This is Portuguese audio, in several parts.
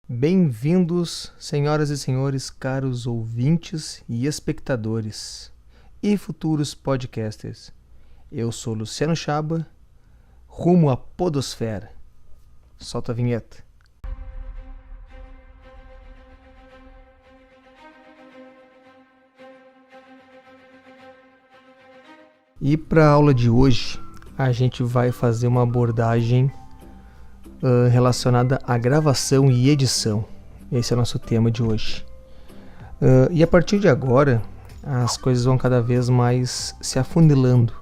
Bem-vindos, senhoras e senhores, caros ouvintes e espectadores e futuros podcasters. Eu sou Luciano Chaba, rumo à podosfera. Solta a vinheta. E para a aula de hoje, a gente vai fazer uma abordagem relacionada à gravação e edição. Esse é o nosso tema de hoje. E a partir de agora, as coisas vão cada vez mais se afunilando,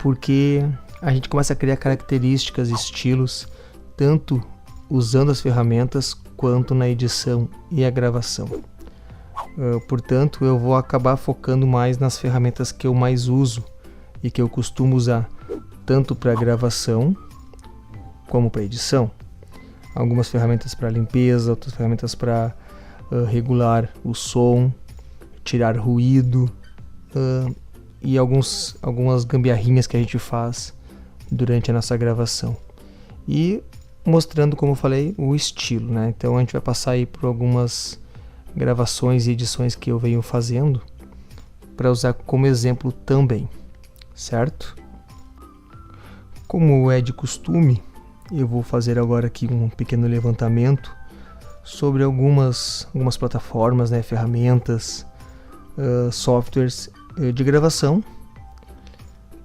porque a gente começa a criar características, estilos, tanto usando as ferramentas quanto na edição e a gravação. Portanto, eu vou acabar focando mais nas ferramentas que eu mais uso e que eu costumo usar, tanto para gravação como para edição. Algumas ferramentas para limpeza, outras ferramentas para regular o som, tirar ruído e algumas gambiarrinhas que a gente faz durante a nossa gravação. E mostrando, como eu falei, o estilo, né? Então a gente vai passar aí por algumas gravações e edições que eu venho fazendo para usar como exemplo também, certo? Como é de costume, eu vou fazer agora aqui um pequeno levantamento sobre algumas plataformas, né, ferramentas, softwares de gravação,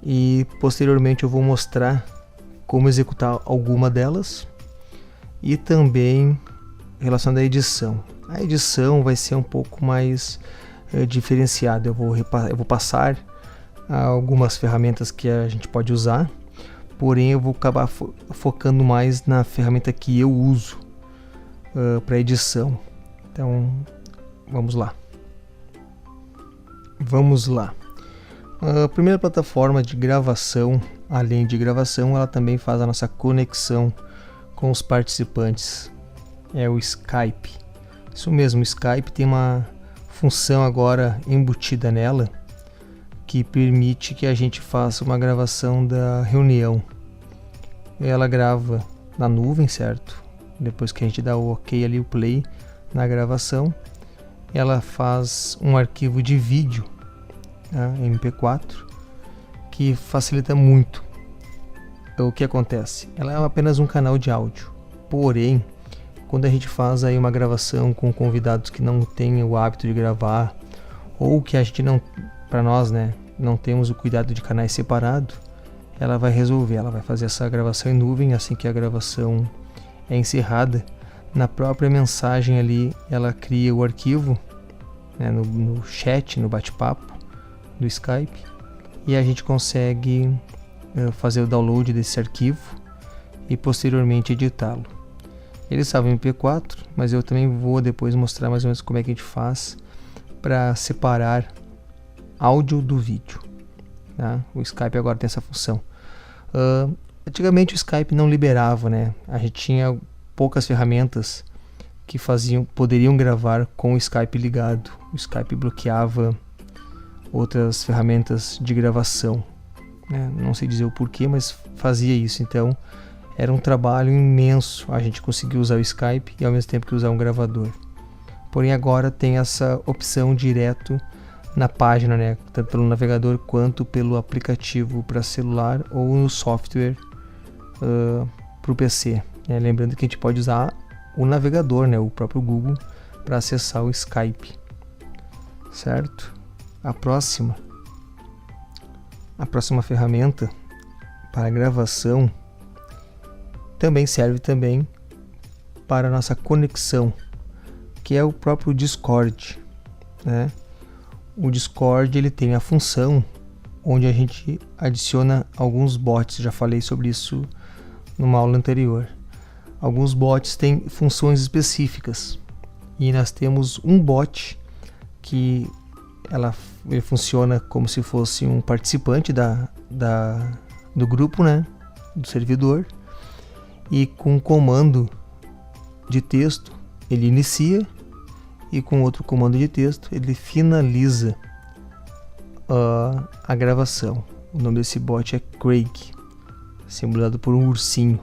e posteriormente eu vou mostrar como executar alguma delas e também relacionado à edição. A edição vai ser um pouco mais diferenciada. Eu vou passar algumas ferramentas que a gente pode usar, porém eu vou acabar focando mais na ferramenta que eu uso para edição. Então, vamos lá. A primeira plataforma de gravação, além de gravação, ela também faz a nossa conexão com os participantes. É o Skype. Isso mesmo, o Skype tem uma função agora embutida nela que permite que a gente faça uma gravação da reunião. Ela grava na nuvem, certo? Depois que a gente dá o ok ali, o play na gravação, ela faz um arquivo de vídeo, né, MP4, que facilita muito. O que acontece? Ela é apenas um canal de áudio, porém, quando a gente faz aí uma gravação com convidados que não têm o hábito de gravar, ou que a gente não, para nós, né, não temos o cuidado de canais separados, ela vai resolver, ela vai fazer essa gravação em nuvem. Assim que a gravação é encerrada, na própria mensagem ali, ela cria o arquivo, né, no chat, no bate-papo do Skype, e a gente consegue fazer o download desse arquivo e posteriormente editá-lo. Ele salva em MP4, mas eu também vou depois mostrar mais ou menos como é que a gente faz para separar áudio do vídeo, tá? O Skype agora tem essa função. Antigamente o Skype não liberava, né? A gente tinha poucas ferramentas que poderiam gravar com o Skype ligado. O Skype bloqueava outras ferramentas de gravação, né? Não sei dizer o porquê, mas fazia isso. Então era um trabalho imenso a gente conseguir usar o Skype e ao mesmo tempo que usar um gravador. Porém agora tem essa opção direto na página, né, tanto pelo navegador quanto pelo aplicativo para celular ou no software para o PC, né? Lembrando que a gente pode usar o navegador, né, o próprio Google, para acessar o Skype, certo? A próxima ferramenta para gravação também serve para a nossa conexão, que é o próprio Discord, né? O Discord ele tem a função onde a gente adiciona alguns bots. Já falei sobre isso numa aula anterior. Alguns bots têm funções específicas e nós temos um bot que ele funciona como se fosse um participante do grupo, né, do servidor, e com um comando de texto ele inicia e com outro comando de texto ele finaliza a gravação. O nome desse bot é Craig, simulado por um ursinho.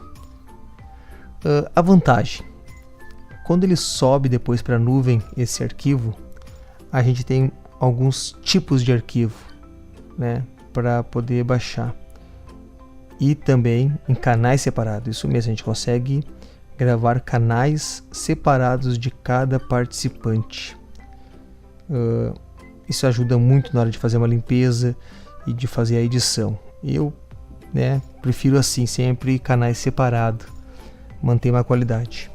A vantagem Quando ele sobe depois para a nuvem esse arquivo, a gente tem alguns tipos de arquivo, né, para poder baixar. E também em canais separados, isso mesmo, a gente consegue gravar canais separados de cada participante. Isso ajuda muito na hora de fazer uma limpeza e de fazer a edição. Eu, né, prefiro assim, sempre canais separados, manter uma qualidade.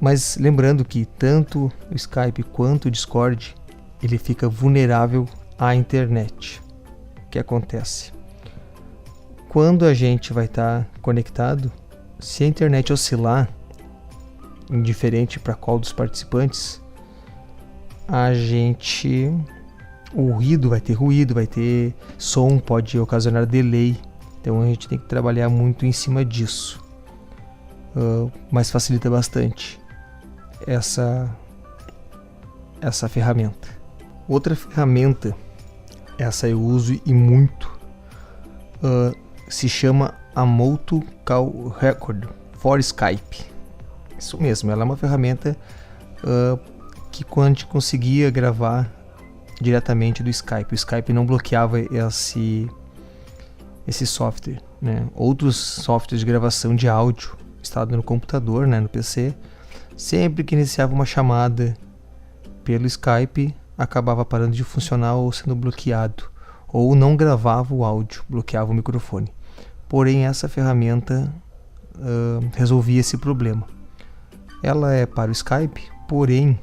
Mas lembrando que tanto o Skype quanto o Discord, ele fica vulnerável à internet. O que acontece? Quando a gente vai estar conectado, se a internet oscilar, indiferente para qual dos participantes, o ruído, vai ter som, pode ocasionar delay. Então a gente tem que trabalhar muito em cima disso. Mas facilita bastante essa ferramenta. Outra ferramenta, essa eu uso e muito, se chama Amoto Call Record for Skype. Isso mesmo, ela é uma ferramenta que quando a gente conseguia gravar diretamente do Skype, o Skype não bloqueava esse software, né? Outros softwares de gravação de áudio instalado no computador, né, no PC, sempre que iniciava uma chamada pelo Skype, acabava parando de funcionar ou sendo bloqueado, ou não gravava o áudio, bloqueava o microfone. Porém, essa ferramenta resolvia esse problema. Ela é para o Skype, porém,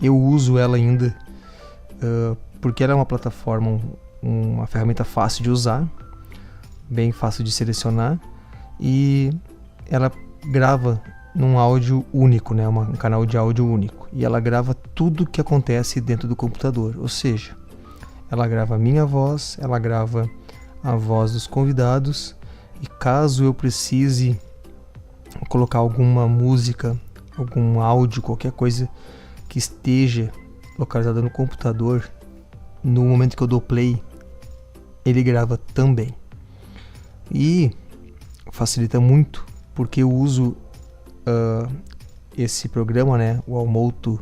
eu uso ela ainda porque ela é uma plataforma, uma ferramenta fácil de usar, bem fácil de selecionar, e ela grava num áudio único, né? Um canal de áudio único, e ela grava tudo que acontece dentro do computador, ou seja, ela grava a minha voz, ela grava a voz dos convidados, e caso eu precise colocar alguma música, algum áudio, qualquer coisa que esteja localizada no computador, no momento que eu dou play, ele grava também. E facilita muito, porque eu uso esse programa, né, o Amoto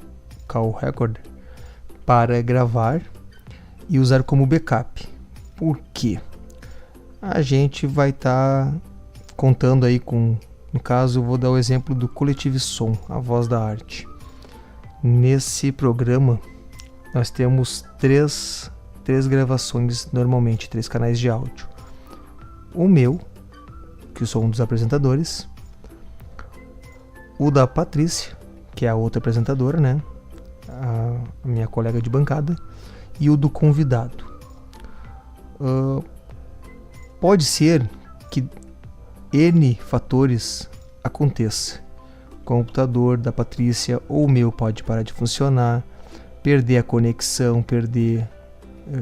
Call Record, para gravar e usar como backup. Por quê? A gente vai estar contando aí com, no caso, eu vou dar o exemplo do Collective Som, a voz da arte. Nesse programa nós temos três gravações, normalmente 3 canais de áudio. O meu, que eu sou um dos apresentadores, o da Patrícia, que é a outra apresentadora, né, a minha colega de bancada, e o do convidado. Pode ser que N fatores aconteça. O computador da Patrícia ou o meu pode parar de funcionar, perder a conexão,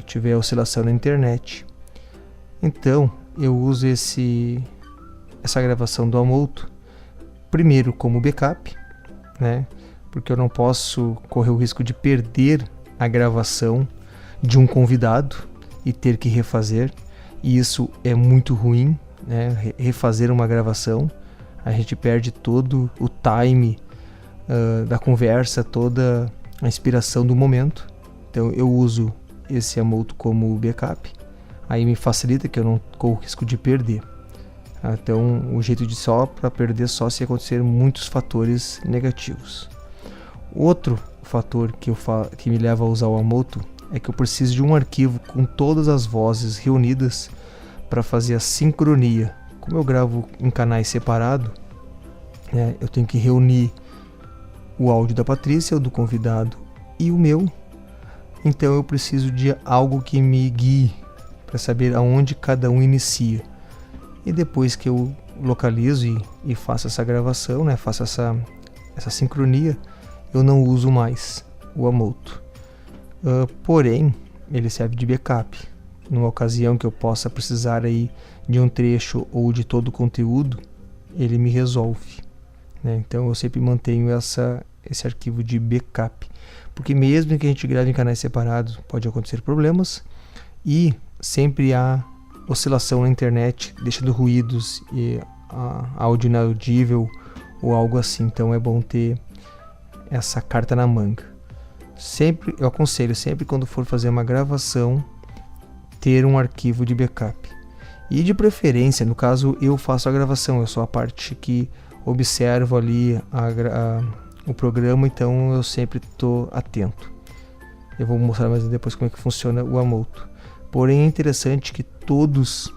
tiver oscilação na internet. Então eu uso essa gravação do Amoto primeiro como backup, né? Porque eu não posso correr o risco de perder a gravação de um convidado e ter que refazer, e isso é muito ruim, né? Refazer uma gravação, a gente perde todo o time da conversa, toda a inspiração do momento. Então eu uso esse Amoto como backup, aí me facilita que eu não corro o risco de perder. Então o jeito de só para perder só se acontecer muitos fatores negativos. Outro fator que me leva a usar o Amoto é que eu preciso de um arquivo com todas as vozes reunidas para fazer a sincronia. Como eu gravo em canais separados, eu tenho que reunir o áudio da Patrícia, o do convidado e o meu. Então eu preciso de algo que me guie para saber aonde cada um inicia. E depois que eu localizo e faço essa gravação, né, faço essa sincronia, eu não uso mais o Amoto. Porém, ele serve de backup. Numa ocasião que eu possa precisar aí de um trecho ou de todo o conteúdo, ele me resolve, né? Então eu sempre mantenho esse arquivo de backup, porque mesmo que a gente grave em canais separados, pode acontecer problemas, e sempre há oscilação na internet, deixando ruídos e áudio inaudível ou algo assim. Então é bom ter essa carta na manga. Sempre, eu aconselho, sempre quando for fazer uma gravação, ter um arquivo de backup. E de preferência, no caso eu faço a gravação, eu sou a parte que observo ali o programa, então eu sempre estou atento. Eu vou mostrar mais depois como é que funciona o Amoto. Porém é interessante que todos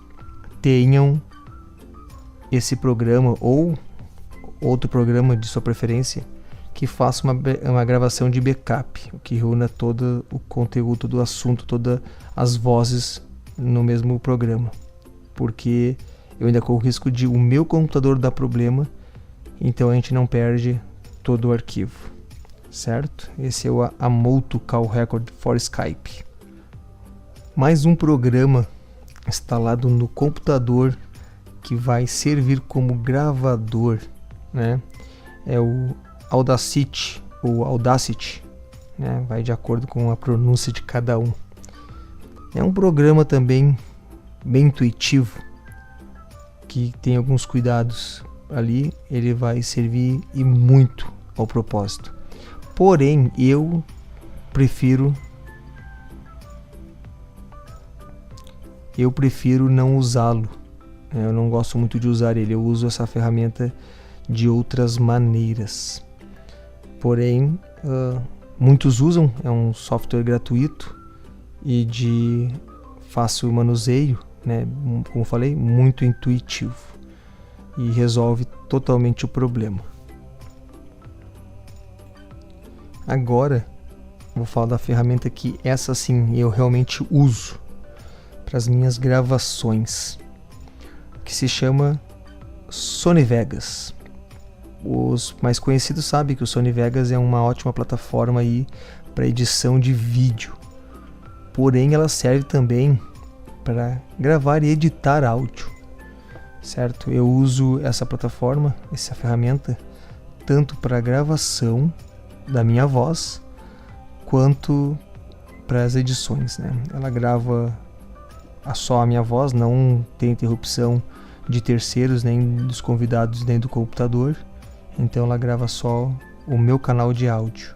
tenham esse programa ou outro programa de sua preferência que faça uma gravação de backup, o que reúna todo o conteúdo do assunto, todas as vozes no mesmo programa, porque eu ainda corro o risco de o meu computador dar problema, então a gente não perde todo o arquivo, certo? Esse é o Amoto Call Record for Skype. Mais um programa instalado no computador que vai servir como gravador, né? É o Audacity, ou Audacity, né? Vai de acordo com a pronúncia de cada um. É um programa também bem intuitivo, que tem alguns cuidados ali, ele vai servir e muito ao propósito. Porém, eu prefiro não usá-lo. Eu não gosto muito de usar ele, eu uso essa ferramenta de outras maneiras. Porém, muitos usam, é um software gratuito e de fácil manuseio, né? Como eu falei, muito intuitivo e resolve totalmente o problema. Agora, vou falar da ferramenta que essa sim eu realmente uso para as minhas gravações, que se chama Sony Vegas. Os mais conhecidos sabem que o Sony Vegas é uma ótima plataforma aí para edição de vídeo. Porém, ela serve também para gravar e editar áudio, certo? Eu uso essa plataforma, essa ferramenta, tanto para gravação da minha voz, quanto para as edições, né? Ela grava só a minha voz, não tem interrupção de terceiros, nem dos convidados, nem do computador. Então ela grava só o meu canal de áudio.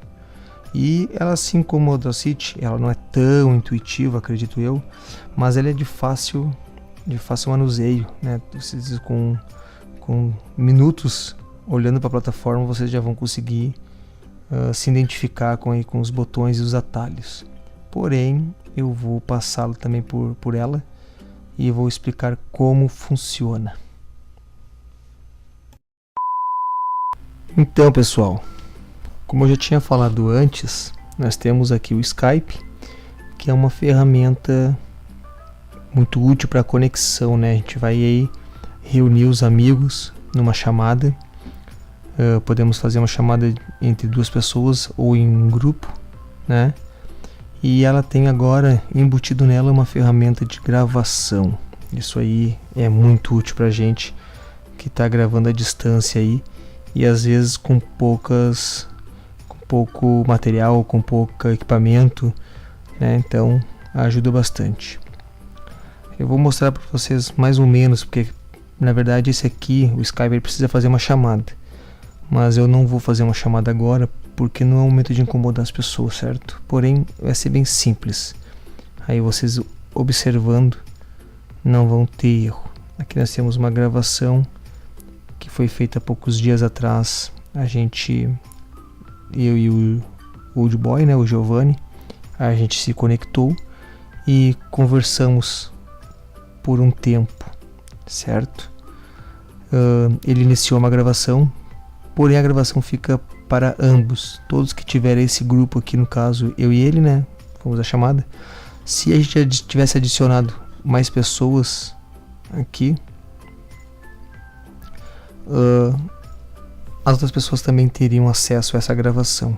E ela, assim como a Audacity, ela não é tão intuitiva, acredito eu, mas ela é de fácil manuseio, né? Vocês com minutos olhando para a plataforma, vocês já vão conseguir se identificar com os botões e os atalhos. Porém, eu vou passá-lo também por ela e vou explicar como funciona. Então, pessoal, como eu já tinha falado antes, nós temos aqui o Skype, que é uma ferramenta muito útil para conexão, né? A gente vai aí reunir os amigos numa chamada. Podemos fazer uma chamada entre duas pessoas ou em um grupo, né? E ela tem agora embutido nela uma ferramenta de gravação. Isso aí é muito útil para a gente que está gravando à distância aí, e às vezes com pouco material, com pouco equipamento, né? Então ajuda bastante. Eu vou mostrar para vocês mais ou menos, porque na verdade esse aqui, o Skype, ele precisa fazer uma chamada, mas eu não vou fazer uma chamada agora porque não é o momento de incomodar as pessoas, certo? Porém vai ser bem simples, aí vocês observando não vão ter erro. Aqui nós temos uma gravação que foi feita há poucos dias atrás. Eu e o Old Boy, né, o Giovanni, a gente se conectou e conversamos por um tempo, certo? Ele iniciou uma gravação, porém a gravação fica para ambos, todos que tiverem esse grupo aqui, no caso eu e ele, né, fomos a chamada. Se a gente já tivesse adicionado mais pessoas aqui, as outras pessoas também teriam acesso a essa gravação.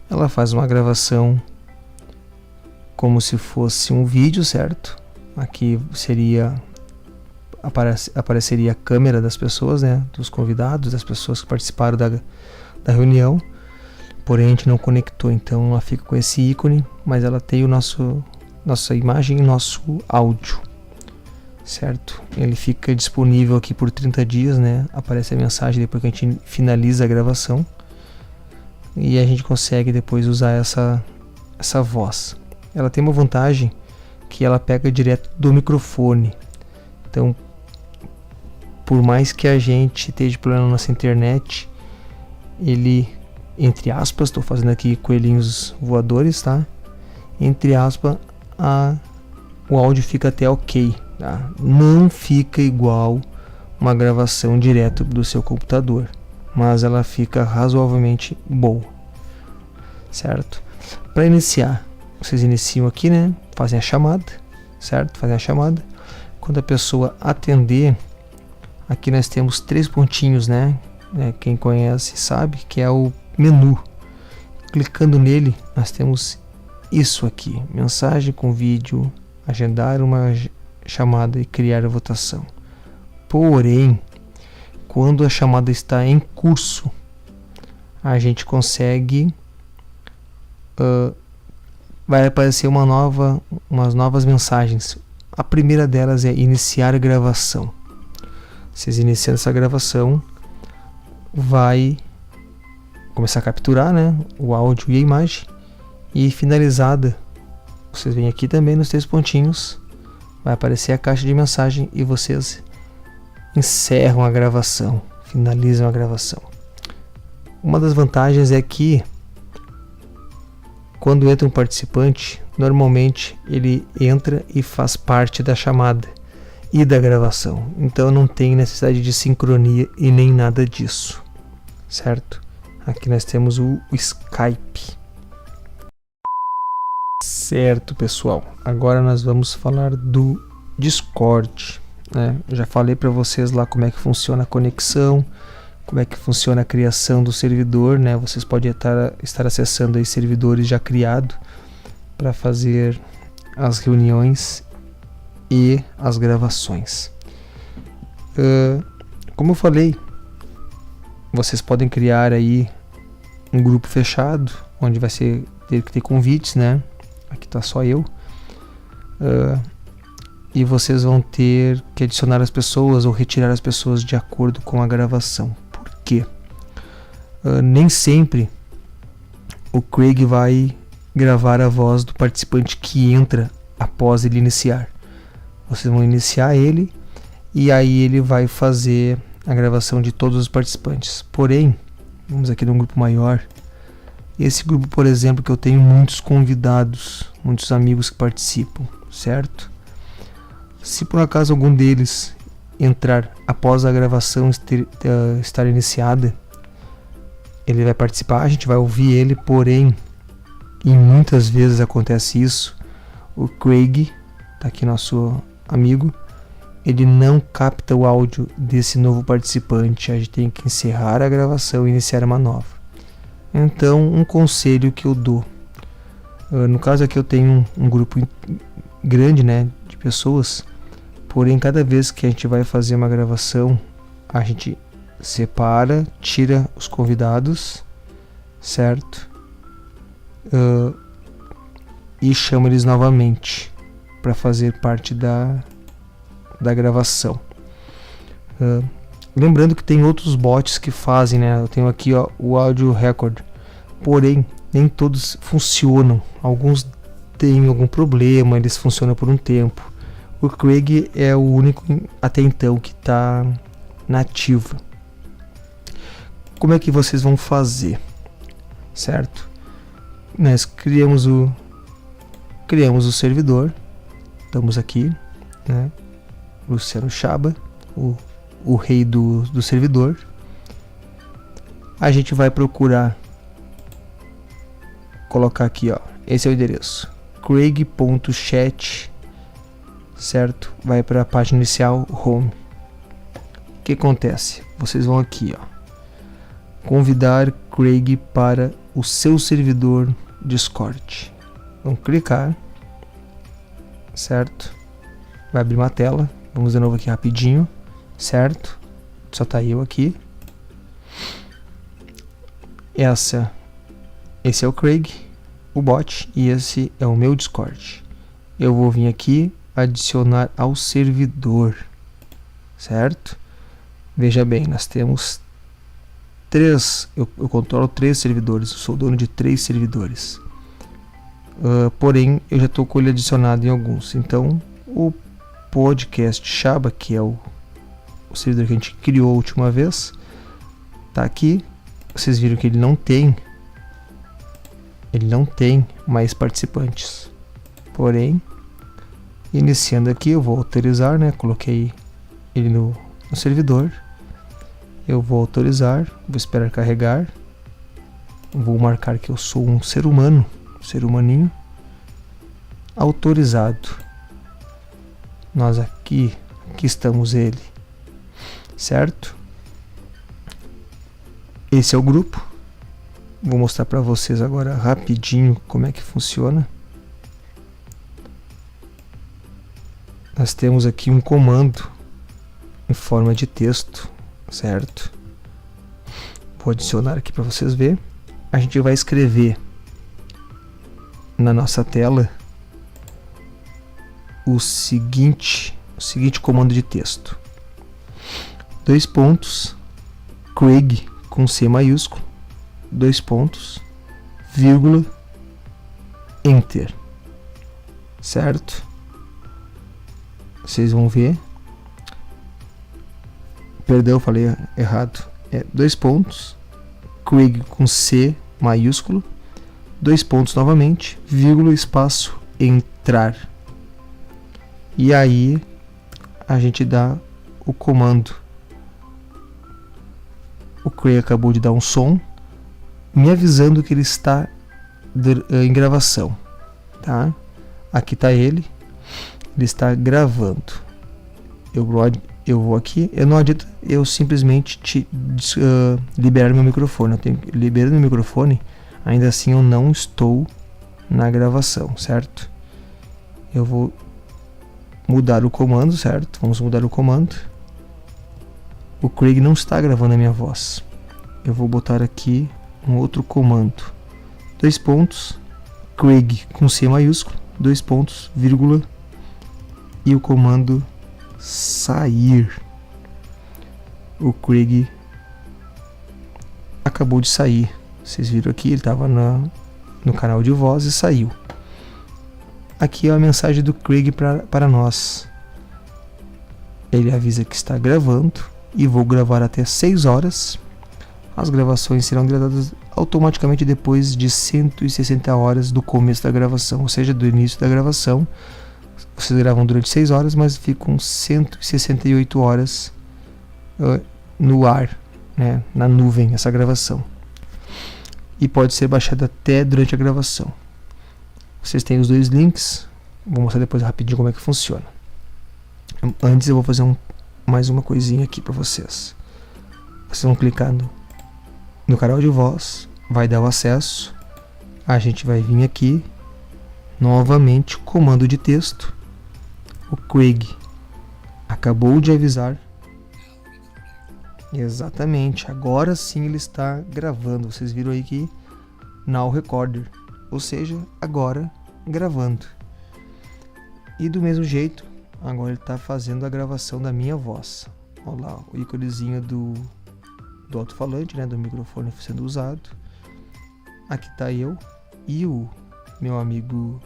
Ela faz uma gravação como se fosse um vídeo, certo? Aqui apareceria a câmera das pessoas, né? Dos convidados, das pessoas que participaram da reunião. Porém a gente não conectou, então ela fica com esse ícone, mas ela tem nossa imagem e nosso áudio, certo? Ele fica disponível aqui por 30 dias, né? Aparece a mensagem depois que a gente finaliza a gravação. E a gente consegue depois usar essa voz. Ela tem uma vantagem que ela pega direto do microfone. Então, por mais que a gente esteja explorando a nossa internet, ele, entre aspas, estou fazendo aqui coelhinhos voadores, tá? Entre aspas, o áudio fica até ok, tá? Não fica igual uma gravação direto do seu computador, mas ela fica razoavelmente boa, certo? Para iniciar, vocês iniciam aqui, né? Fazem a chamada, certo? Fazem a chamada. Quando a pessoa atender, aqui nós temos 3 pontinhos, né? Quem conhece sabe que é o menu. Clicando nele, nós temos isso aqui: mensagem com vídeo, agendar uma chamada e criar a votação. Porém, quando a chamada está em curso, a gente consegue vai aparecer umas novas mensagens. A primeira delas é iniciar a gravação. Vocês iniciando essa gravação, vai começar a capturar, né, o áudio e a imagem, e finalizada, vocês vêm aqui também nos 3 pontinhos, vai aparecer a caixa de mensagem e vocês encerram a gravação, finalizam a gravação. Uma das vantagens é que quando entra um participante, normalmente ele entra e faz parte da chamada e da gravação, então não tem necessidade de sincronia e nem nada disso, certo? Aqui nós temos o Skype. Certo, pessoal, agora nós vamos falar do Discord, né? Eu já falei para vocês lá como é que funciona a conexão, como é que funciona a criação do servidor, né? Vocês podem estar acessando aí servidores já criados para fazer as reuniões e as gravações. Como eu falei, vocês podem criar aí um grupo fechado, onde vai ter que ter convites, né? Aqui tá só eu. E vocês vão ter que adicionar as pessoas ou retirar as pessoas de acordo com a gravação. Por quê? Nem sempre o Craig vai gravar a voz do participante que entra após ele iniciar. Vocês vão iniciar ele e aí ele vai fazer a gravação de todos os participantes. Porém, vamos aqui num grupo maior. Esse grupo, por exemplo, que eu tenho muitos convidados, muitos amigos que participam, certo? Se por acaso algum deles entrar após a gravação estar iniciada, ele vai participar, a gente vai ouvir ele, porém, e muitas vezes acontece isso, o Craig, tá aqui nosso amigo, ele não capta o áudio desse novo participante, a gente tem que encerrar a gravação e iniciar uma nova. Então, um conselho que eu dou, no caso aqui eu tenho um grupo grande, né, de pessoas, porém cada vez que a gente vai fazer uma gravação, a gente separa, tira os convidados, certo? E chama eles novamente para fazer parte da gravação. Lembrando que tem outros bots que fazem, né? Eu tenho aqui, ó, o Audio Record, porém nem todos funcionam. Alguns têm algum problema, eles funcionam por um tempo. O Craig é o único até então que está nativo. Como é que vocês vão fazer, certo? Nós criamos o servidor. Estamos aqui, né? Luciano Chaba, o rei do servidor. A gente vai procurar colocar aqui, ó, esse é o endereço, craig.chat, certo? Vai para a página inicial, home. O que acontece? Vocês vão aqui, ó, convidar Craig para o seu servidor Discord. Vão clicar, certo? Vai abrir uma tela. Vamos de novo aqui rapidinho, certo? Só tá eu aqui. Esse é o Craig, o bot, e esse é o meu Discord. Eu vou vir aqui, adicionar ao servidor, certo? Veja bem, nós temos eu controlo 3 servidores, eu sou dono de 3 servidores. Porém, eu já estou com ele adicionado em alguns. Então, o podcast Shaba, que é o servidor que a gente criou a última vez, tá aqui. Vocês viram que ele não tem mais participantes. Porém, iniciando aqui, eu vou autorizar, né? Coloquei ele no servidor. Eu vou autorizar, vou esperar carregar. Vou marcar que eu sou um ser humano, ser humaninho. Autorizado. Nós aqui estamos ele, certo? Esse é o grupo. Vou mostrar para vocês agora rapidinho como é que funciona. Nós temos aqui um comando em forma de texto, certo? Vou adicionar aqui para vocês verem. A gente vai escrever na nossa tela o seguinte comando de texto: Craig com C maiúsculo, vírgula, Enter, certo? Vocês vão ver. Perdão, eu falei errado. Craig com C maiúsculo, novamente, vírgula, espaço, entrar. E aí a gente dá o comando. O Craig acabou de dar um som me avisando que ele está em gravação, tá? Aqui está ele está gravando. Eu vou aqui, eu não adianta eu simplesmente liberar meu microfone. Eu tenho que liberar meu microfone, ainda assim eu não estou na gravação, certo? Eu vou mudar o comando, certo? Vamos mudar o comando. O Craig não está gravando a minha voz. Eu vou botar aqui um outro comando. Craig com C maiúsculo, vírgula, e o comando sair. O Craig acabou de sair. Vocês viram aqui, ele estava no canal de voz e saiu. Aqui é a mensagem do Craig para nós. Ele avisa que está gravando e vou gravar até 6 horas. As gravações serão deletadas automaticamente depois de 160 horas do começo da gravação, ou seja, do início da gravação. Vocês gravam durante 6 horas, mas ficam 168 horas no ar, né, na nuvem, essa gravação. E pode ser baixada até durante a gravação. Vocês têm os 2 links. Vou mostrar depois rapidinho como é que funciona. Antes eu vou fazer mais uma coisinha aqui para vocês. Vocês vão clicar no canal de voz, vai dar o acesso. A gente vai vir aqui, novamente, comando de texto. O Craig acabou de avisar. Exatamente, agora sim ele está gravando. Vocês viram aí que Now Recorder, ou seja, agora gravando. E do mesmo jeito, agora ele está fazendo a gravação da minha voz. Olha lá, o íconezinho do alto-falante, né, do microfone sendo usado. Aqui está eu e o meu amigo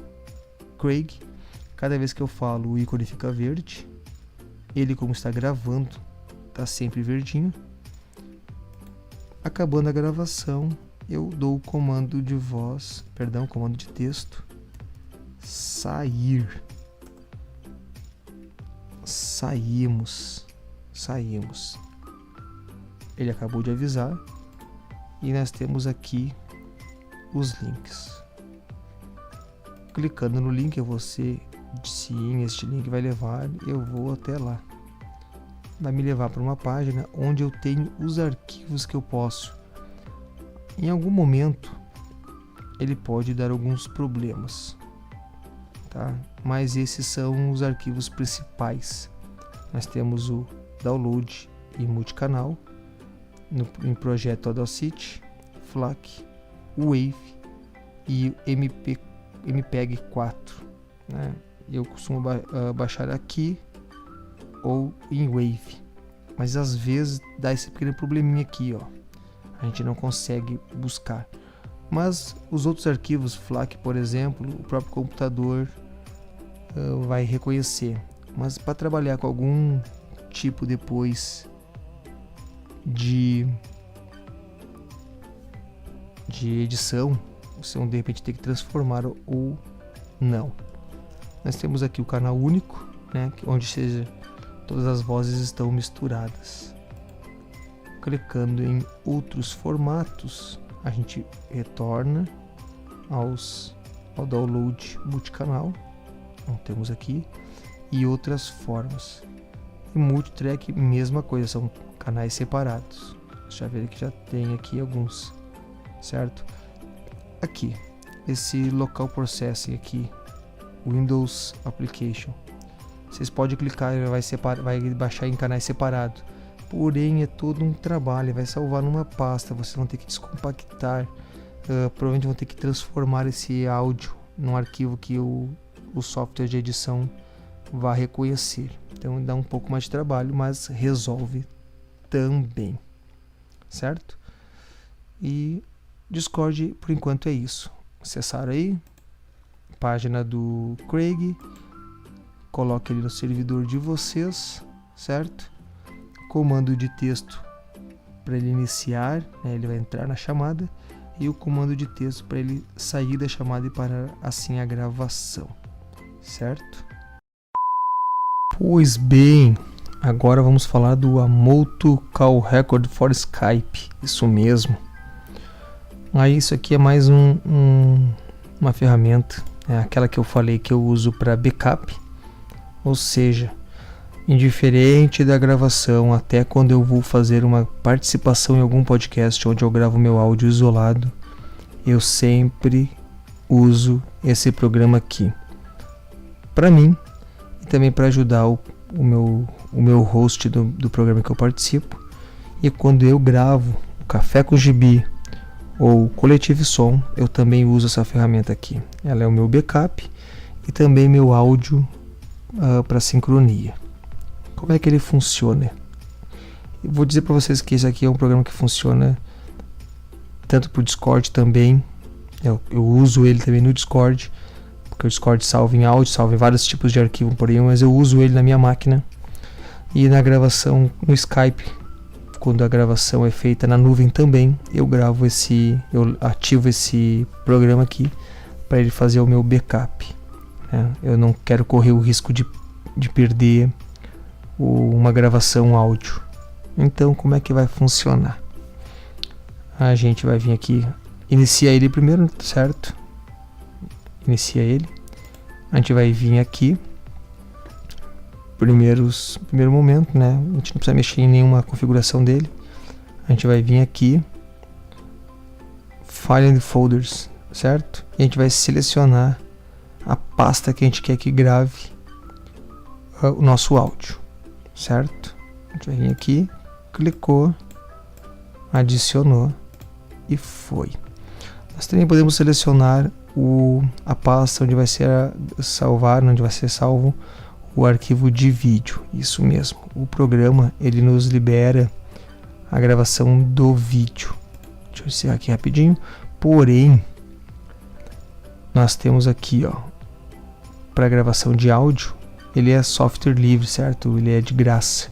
Craig. Cada vez que eu falo, o ícone fica verde. Ele, como está gravando, está sempre verdinho. Acabando a gravação, eu dou o comando de voz, comando de texto, sair. Saímos. Ele acabou de avisar e nós temos aqui os links. Clicando no link, eu vou ser sim, este link vai levar, eu vou até lá. Vai me levar para uma página onde eu tenho os arquivos que eu posso. Em algum momento ele pode dar alguns problemas, tá? Mas esses são os arquivos principais. Nós temos o download e multicanal em projeto Audacity, FLAC, Wave e o MPEG 4, né? Eu costumo baixar aqui ou em Wave, mas às vezes dá esse pequeno probleminha aqui, ó. A gente não consegue buscar. Mas os outros arquivos, FLAC, por exemplo, o próprio computador vai reconhecer. Mas para trabalhar com algum tipo depois de edição, você de repente tem que transformar ou não. Nós temos aqui o canal único, né, onde todas as vozes estão misturadas. Clicando em outros formatos, a gente retorna ao download multicanal. Então, temos aqui e outras formas. E multitrack, mesma coisa, são canais separados. Já ver que já tem aqui alguns, certo? Aqui, esse local processing aqui, Windows Application. Vocês podem clicar, ele vai baixar em canais separados. Porém, é todo um trabalho, vai salvar numa pasta, vocês vão ter que descompactar, provavelmente vão ter que transformar esse áudio num arquivo que o software de edição vai reconhecer. Então dá um pouco mais de trabalho, mas resolve também, certo? E Discord, por enquanto, é isso. Acessar aí, página do Craig, coloque ele no servidor de vocês, certo? Comando de texto para ele iniciar, né, ele vai entrar na chamada, e o comando de texto para ele sair da chamada e parar assim a gravação, certo? Pois bem, agora vamos falar do Amoto Call Record for Skype, isso mesmo. Aí isso aqui é mais uma ferramenta, é aquela que eu falei que eu uso para backup, ou seja, indiferente da gravação, até quando eu vou fazer uma participação em algum podcast onde eu gravo meu áudio isolado, eu sempre uso esse programa aqui para mim e também para ajudar o meu host do programa que eu participo. E quando eu gravo o Café com Gibi ou Coletivo Som, eu também uso essa ferramenta aqui. Ela é o meu backup e também meu áudio para sincronia. Como é que ele funciona? Eu vou dizer para vocês que esse aqui é um programa que funciona tanto para o Discord também. Eu uso ele também no Discord, porque o Discord salva em áudio, salva em vários tipos de arquivo, porém, mas eu uso ele na minha máquina. E na gravação no Skype, quando a gravação é feita na nuvem também, eu ativo esse programa aqui para ele fazer o meu backup, né? Eu não quero correr o risco de perder uma gravação áudio. Então, como é que vai funcionar? A gente vai vir aqui, inicia ele primeiro, certo? Inicia ele. A gente vai vir aqui, primeiro momento, né? A gente não precisa mexer em nenhuma configuração dele. A gente vai vir aqui, File and Folders, certo? E a gente vai selecionar a pasta que a gente quer que grave o nosso áudio, certo? A gente vai vir aqui, clicou, adicionou e foi. Nós também podemos selecionar a pasta onde vai ser onde vai ser salvo o arquivo de vídeo. Isso mesmo, o programa ele nos libera a gravação do vídeo. Deixa eu encerrar aqui rapidinho. Porém, nós temos aqui, ó, para gravação de áudio, ele é software livre, certo? Ele é de graça.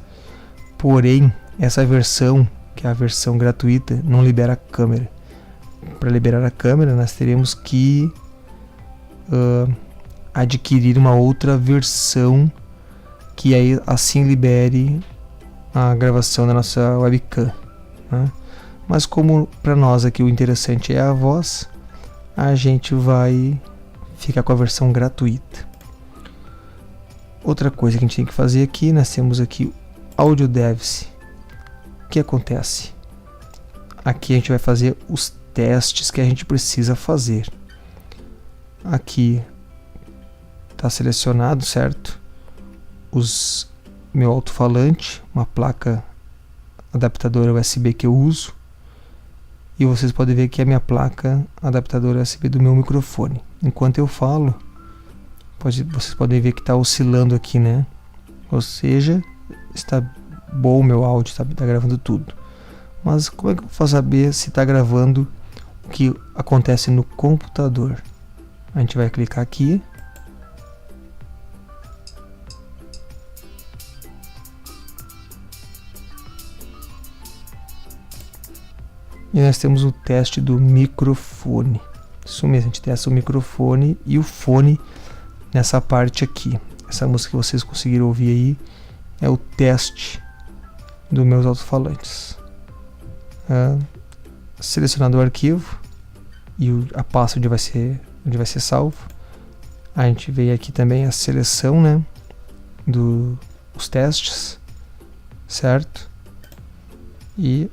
Porém, essa versão, que é a versão gratuita, não libera a câmera. Para liberar a câmera, nós teremos que adquirir uma outra versão que aí assim libere a gravação da nossa webcam, né? Mas como para nós aqui o interessante é a voz, a gente vai ficar com a versão gratuita. Outra coisa que a gente tem que fazer aqui, nós temos aqui Audio Devs. O que acontece? Aqui a gente vai fazer os testes que a gente precisa fazer. Aqui está selecionado, certo? Meu alto-falante, uma placa adaptadora USB que eu uso. E vocês podem ver que é a minha placa adaptadora USB do meu microfone. Enquanto eu falo, Vocês podem ver que está oscilando aqui, né? Ou seja, está bom o meu áudio, tá gravando tudo. Mas como é que eu vou saber se está gravando o que acontece no computador? A gente vai clicar aqui. E nós temos o teste do microfone. Isso mesmo, a gente testa o microfone e o fone nessa parte aqui. Essa música que vocês conseguiram ouvir aí é o teste dos meus alto-falantes. Selecionado o arquivo e a pasta onde vai ser salvo. A gente vem aqui também a seleção, né, dos testes, certo? E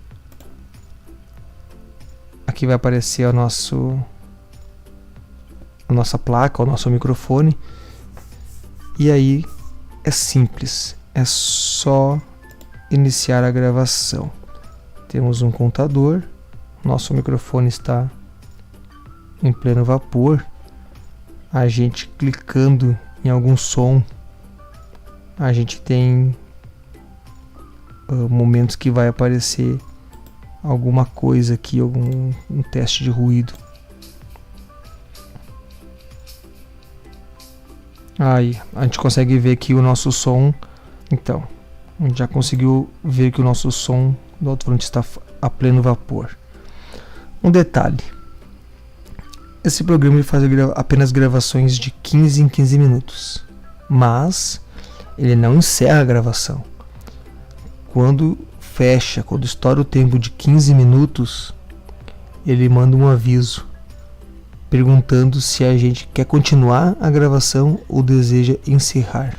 aqui vai aparecer a nossa placa, o nosso microfone. E aí é simples, é só iniciar a gravação. Temos um contador, nosso microfone está em pleno vapor. A gente clicando em algum som, a gente tem momentos que vai aparecer alguma coisa aqui, um teste de ruído. Aí a gente consegue ver que o nosso som, então, a gente já conseguiu ver que o nosso som do alto-falante está a pleno vapor. Um detalhe: esse programa ele faz apenas gravações de 15 em 15 minutos, mas ele não encerra a gravação. Quando estoura o tempo de 15 minutos, ele manda um aviso perguntando se a gente quer continuar a gravação ou deseja encerrar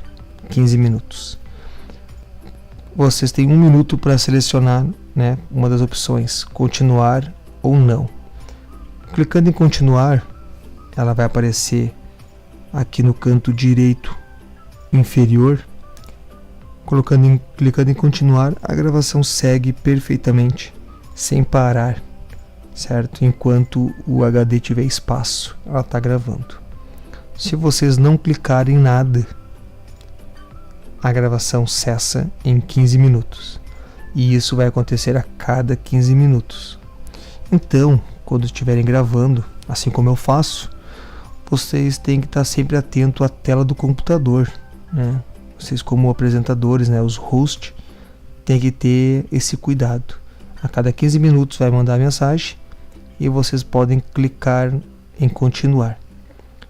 15 minutos. Vocês têm 1 minuto para selecionar, né, uma das opções, continuar ou não. Clicando em continuar, ela vai aparecer aqui no canto direito inferior. Clicando em continuar, a gravação segue perfeitamente, sem parar, certo? Enquanto o HD tiver espaço, ela está gravando. Se vocês não clicarem em nada, a gravação cessa em 15 minutos. E isso vai acontecer a cada 15 minutos. Então, quando estiverem gravando, assim como eu faço, vocês têm que estar sempre atento à tela do computador, né? Vocês, como apresentadores, né, os hosts, têm que ter esse cuidado. A cada 15 minutos vai mandar a mensagem e vocês podem clicar em continuar.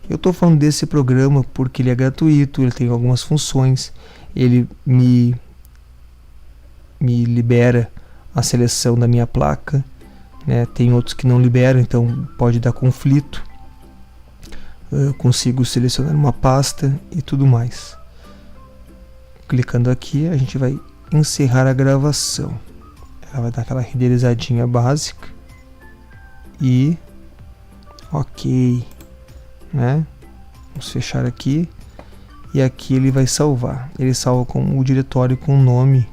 Eu estou falando desse programa porque ele é gratuito, ele tem algumas funções, ele me libera a seleção da minha placa, né? Tem outros que não liberam, então pode dar conflito. Eu consigo selecionar uma pasta e tudo mais. Clicando aqui, a gente vai encerrar a gravação. Ela vai dar aquela renderizadinha básica. E ok, né? Vamos fechar aqui. E aqui ele vai salvar. Ele salva com o diretório com o nome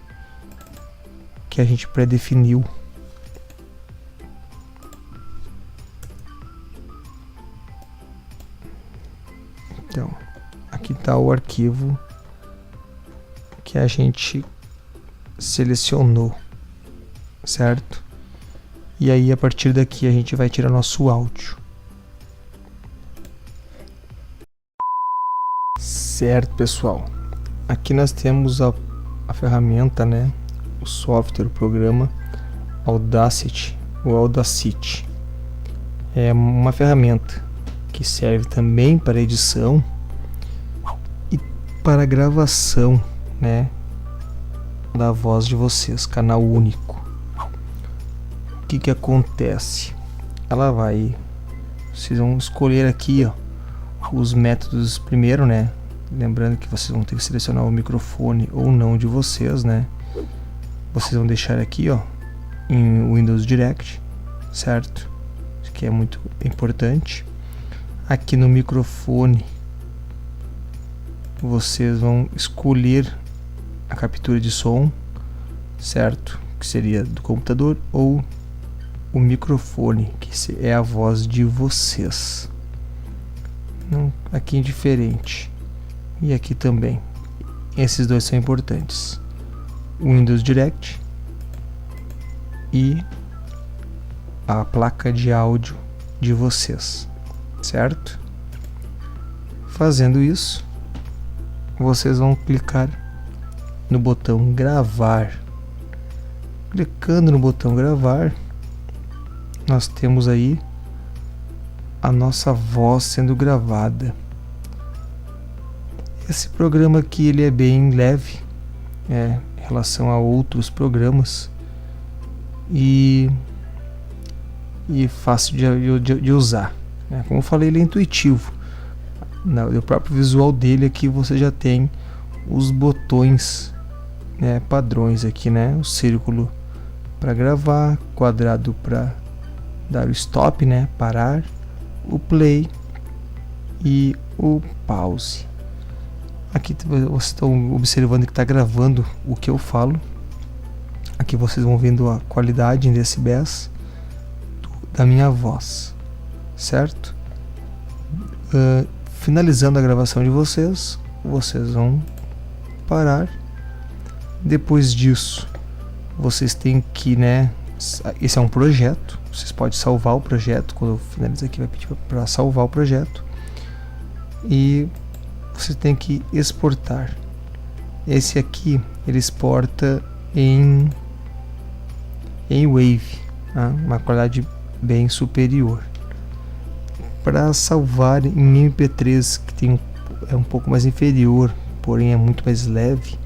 que a gente pré-definiu. Então, aqui está o arquivo que a gente selecionou, certo? E aí a partir daqui a gente vai tirar nosso áudio. Certo, pessoal. Aqui nós temos a ferramenta, né? O software, o programa Audacity, o Audacity. É uma ferramenta que serve também para edição e para gravação, né, da voz de vocês, canal único. O que acontece? Vocês vão escolher aqui, ó, os métodos primeiro, né? Lembrando que vocês vão ter que selecionar o microfone ou não de vocês, né? Vocês vão deixar aqui, ó, em Windows Direct, certo? Isso aqui é muito importante. Aqui no microfone, vocês vão escolher a captura de som, certo? Que seria do computador, ou o microfone, que é a voz de vocês. Não, aqui é diferente. e aqui também. Esses dois são importantes: o Windows Direct e a placa de áudio de vocês, certo? Fazendo isso, vocês vão clicar no botão gravar. Clicando no botão gravar, nós temos aí a nossa voz sendo gravada. Esse programa aqui ele é bem leve, em relação a outros programas, e fácil de usar. Como eu falei, ele é intuitivo. No próprio visual dele aqui você já tem os botões, padrões aqui, o círculo para gravar, quadrado para dar o stop, parar, o play e o pause. Aqui vocês estão observando que está gravando o que eu falo. Aqui vocês vão vendo a qualidade em decibéis da minha voz, certo? Finalizando a gravação de vocês, vocês vão parar. Depois disso, vocês têm que, esse é um projeto, vocês podem salvar o projeto. Quando eu finalizar aqui, vai pedir para salvar o projeto, e você tem que exportar. Esse aqui ele exporta em Wave, uma qualidade bem superior. Para salvar em MP3, que é um pouco mais inferior, porém é muito mais leve,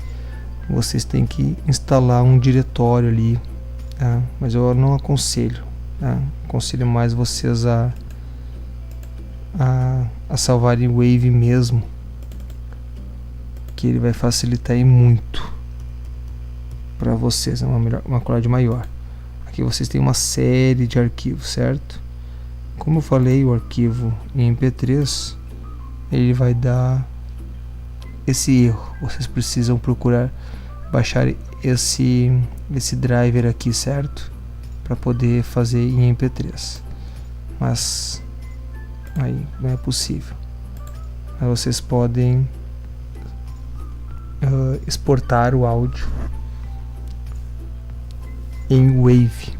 vocês têm que instalar um diretório ali, mas eu não aconselho. Aconselho mais vocês a salvar em Wave mesmo, que ele vai facilitar muito para vocês, uma qualidade maior. Aqui vocês têm uma série de arquivos, certo? Como eu falei, o arquivo em MP3 ele vai dar esse erro. Vocês precisam procurar baixar esse driver aqui, certo? Para poder fazer em MP3. Mas aí não é possível. Mas vocês podem exportar o áudio em Wave,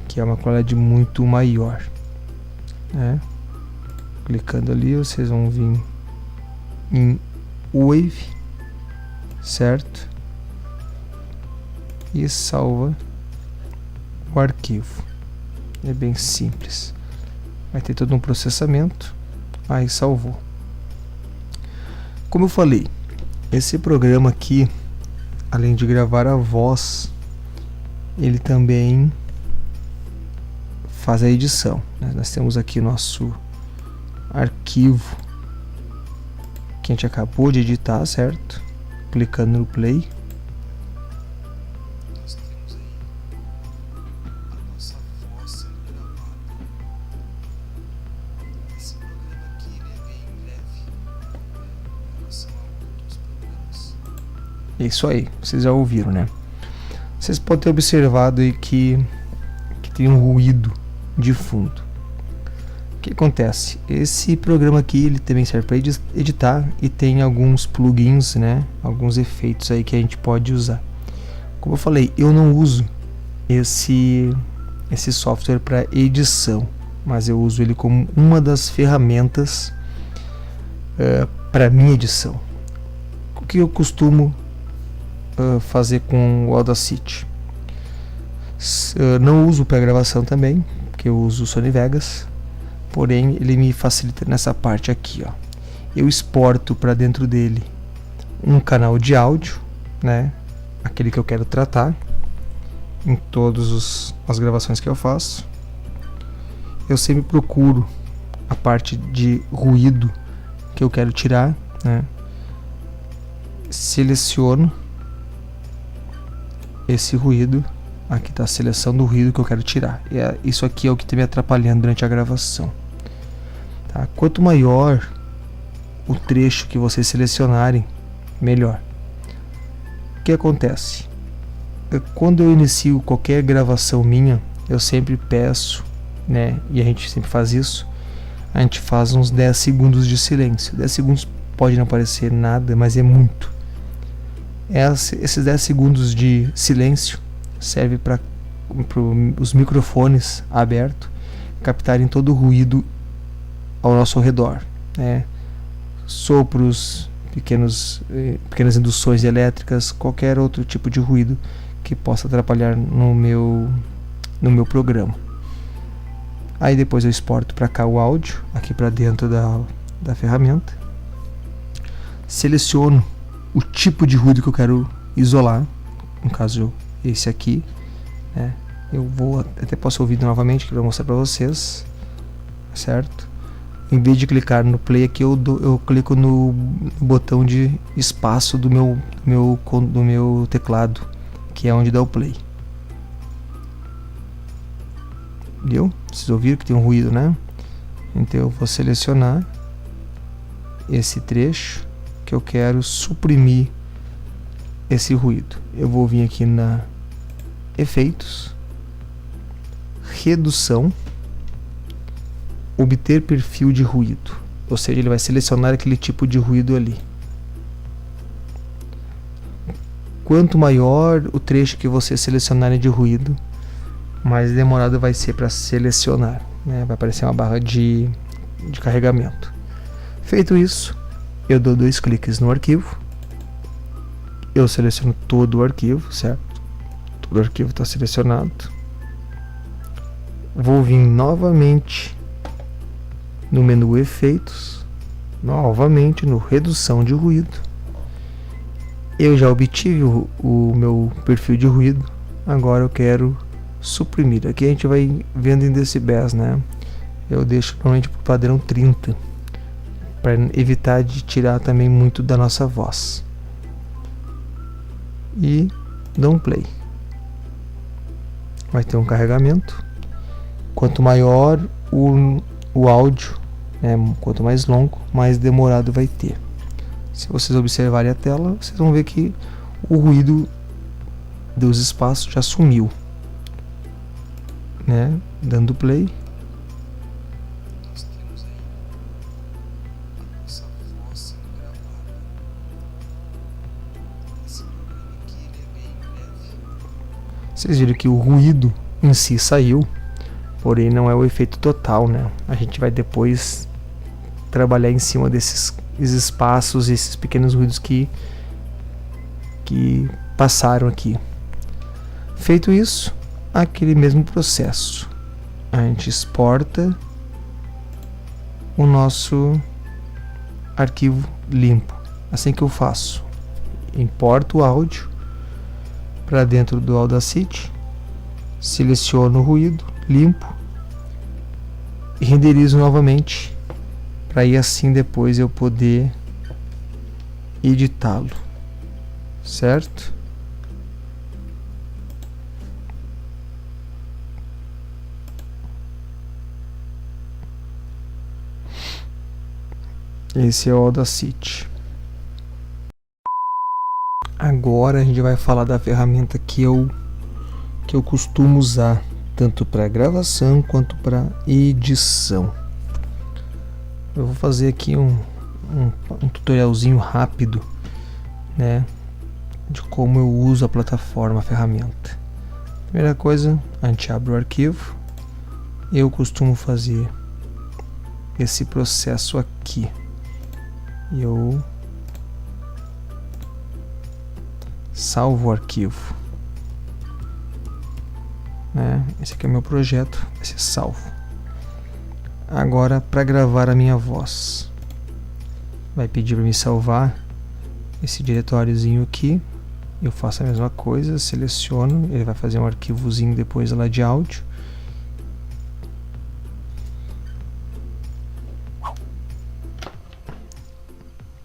que é uma qualidade muito maior. Clicando ali, vocês vão vir em Wave, certo? E salva o arquivo. É bem simples. Vai ter todo um processamento. Aí salvou. Como eu falei, esse programa aqui, além de gravar a voz, ele também faz a edição. Nós temos aqui nosso arquivo que a gente acabou de editar, certo? Clicando no play, nós temos aí a nossa voz sendo gravada. Esse programa aqui ele é bem leve em relação a outros programas. É isso aí, vocês já ouviram, né? Vocês podem ter observado aí que tem um ruído de fundo. O que acontece? Esse programa aqui ele também serve para editar, e tem alguns plugins, alguns efeitos aí que a gente pode usar. Como eu falei, eu não uso esse software para edição, mas eu uso ele como uma das ferramentas para minha edição. O que eu costumo fazer com o Audacity? Não uso para gravação também, porque eu uso o Sony Vegas, porém ele me facilita nessa parte aqui, ó. Eu exporto para dentro dele um canal de áudio, aquele que eu quero tratar em todas as gravações que eu faço. Eu sempre procuro a parte de ruído que eu quero tirar, seleciono esse ruído. Aqui está a seleção do ruído que eu quero tirar. Isso aqui é o que está me atrapalhando durante a gravação. Quanto maior o trecho que vocês selecionarem, melhor. O que acontece? Quando eu inicio qualquer gravação minha, eu sempre peço, e a gente sempre faz isso, a gente faz uns 10 segundos de silêncio. 10 segundos pode não parecer nada, mas é muito. Esses 10 segundos de silêncio serve para os microfones abertos captarem todo o ruído ao nosso redor, né? Sopros, pequenas induções elétricas, qualquer outro tipo de ruído que possa atrapalhar no meu programa. Aí depois eu exporto para cá o áudio, aqui para dentro da ferramenta. Seleciono o tipo de ruído que eu quero isolar, no caso esse aqui, né? Eu vou até posso ouvir novamente para mostrar para vocês, certo? Em vez de clicar no play aqui, eu clico no botão de espaço do meu teclado, que é onde dá o play. Viu? Vocês ouviram que tem um ruído, né? Então eu vou selecionar esse trecho que eu quero suprimir esse ruído. Eu vou vir aqui na efeitos, redução, obter perfil de ruído, ou seja, ele vai selecionar aquele tipo de ruído ali. Quanto maior o trecho que você selecionar de ruído, mais demorado vai ser para selecionar, né? Vai aparecer uma barra de carregamento. Feito isso, eu dou 2 cliques no arquivo, eu seleciono todo o arquivo, certo? Todo o arquivo está selecionado. Vou vir novamente no menu efeitos, novamente no redução de ruído. Eu já obtive o meu perfil de ruído, agora eu quero suprimir. Aqui a gente vai vendo em decibéis, né? Eu deixo normalmente para o padrão 30, para evitar de tirar também muito da nossa voz. E dou um play. Vai ter um carregamento. Quanto maior o áudio, né, quanto mais longo, mais demorado vai ter. Se vocês observarem a tela, vocês vão ver que o ruído dos espaços já sumiu, né? Dando play, nós temos aí a nossa voz sendo gravada. Esse programa aqui ele é bem leve. Vocês viram que o ruído em si saiu, porém não é o efeito total, né? A gente vai depois trabalhar em cima desses espaços, esses pequenos ruídos que passaram aqui. Feito isso, aquele mesmo processo, a gente exporta o nosso arquivo limpo. Assim que eu faço, importo o áudio para dentro do Audacity, seleciono o ruído, limpo e renderizo novamente, para aí assim depois eu poder editá-lo, certo? Esse é o Audacity. Agora a gente vai falar da ferramenta que eu costumo usar tanto para gravação quanto para edição. Eu vou fazer aqui um tutorialzinho rápido, né, de como eu uso a plataforma, a ferramenta. Primeira coisa, a gente abre o arquivo. Eu costumo fazer esse processo aqui. Eu salvo o arquivo, né? Esse aqui é o meu projeto, vai ser salvo. Agora, para gravar a minha voz, vai pedir para me salvar esse diretóriozinho aqui. Eu faço a mesma coisa, seleciono, ele vai fazer um arquivozinho depois lá de áudio.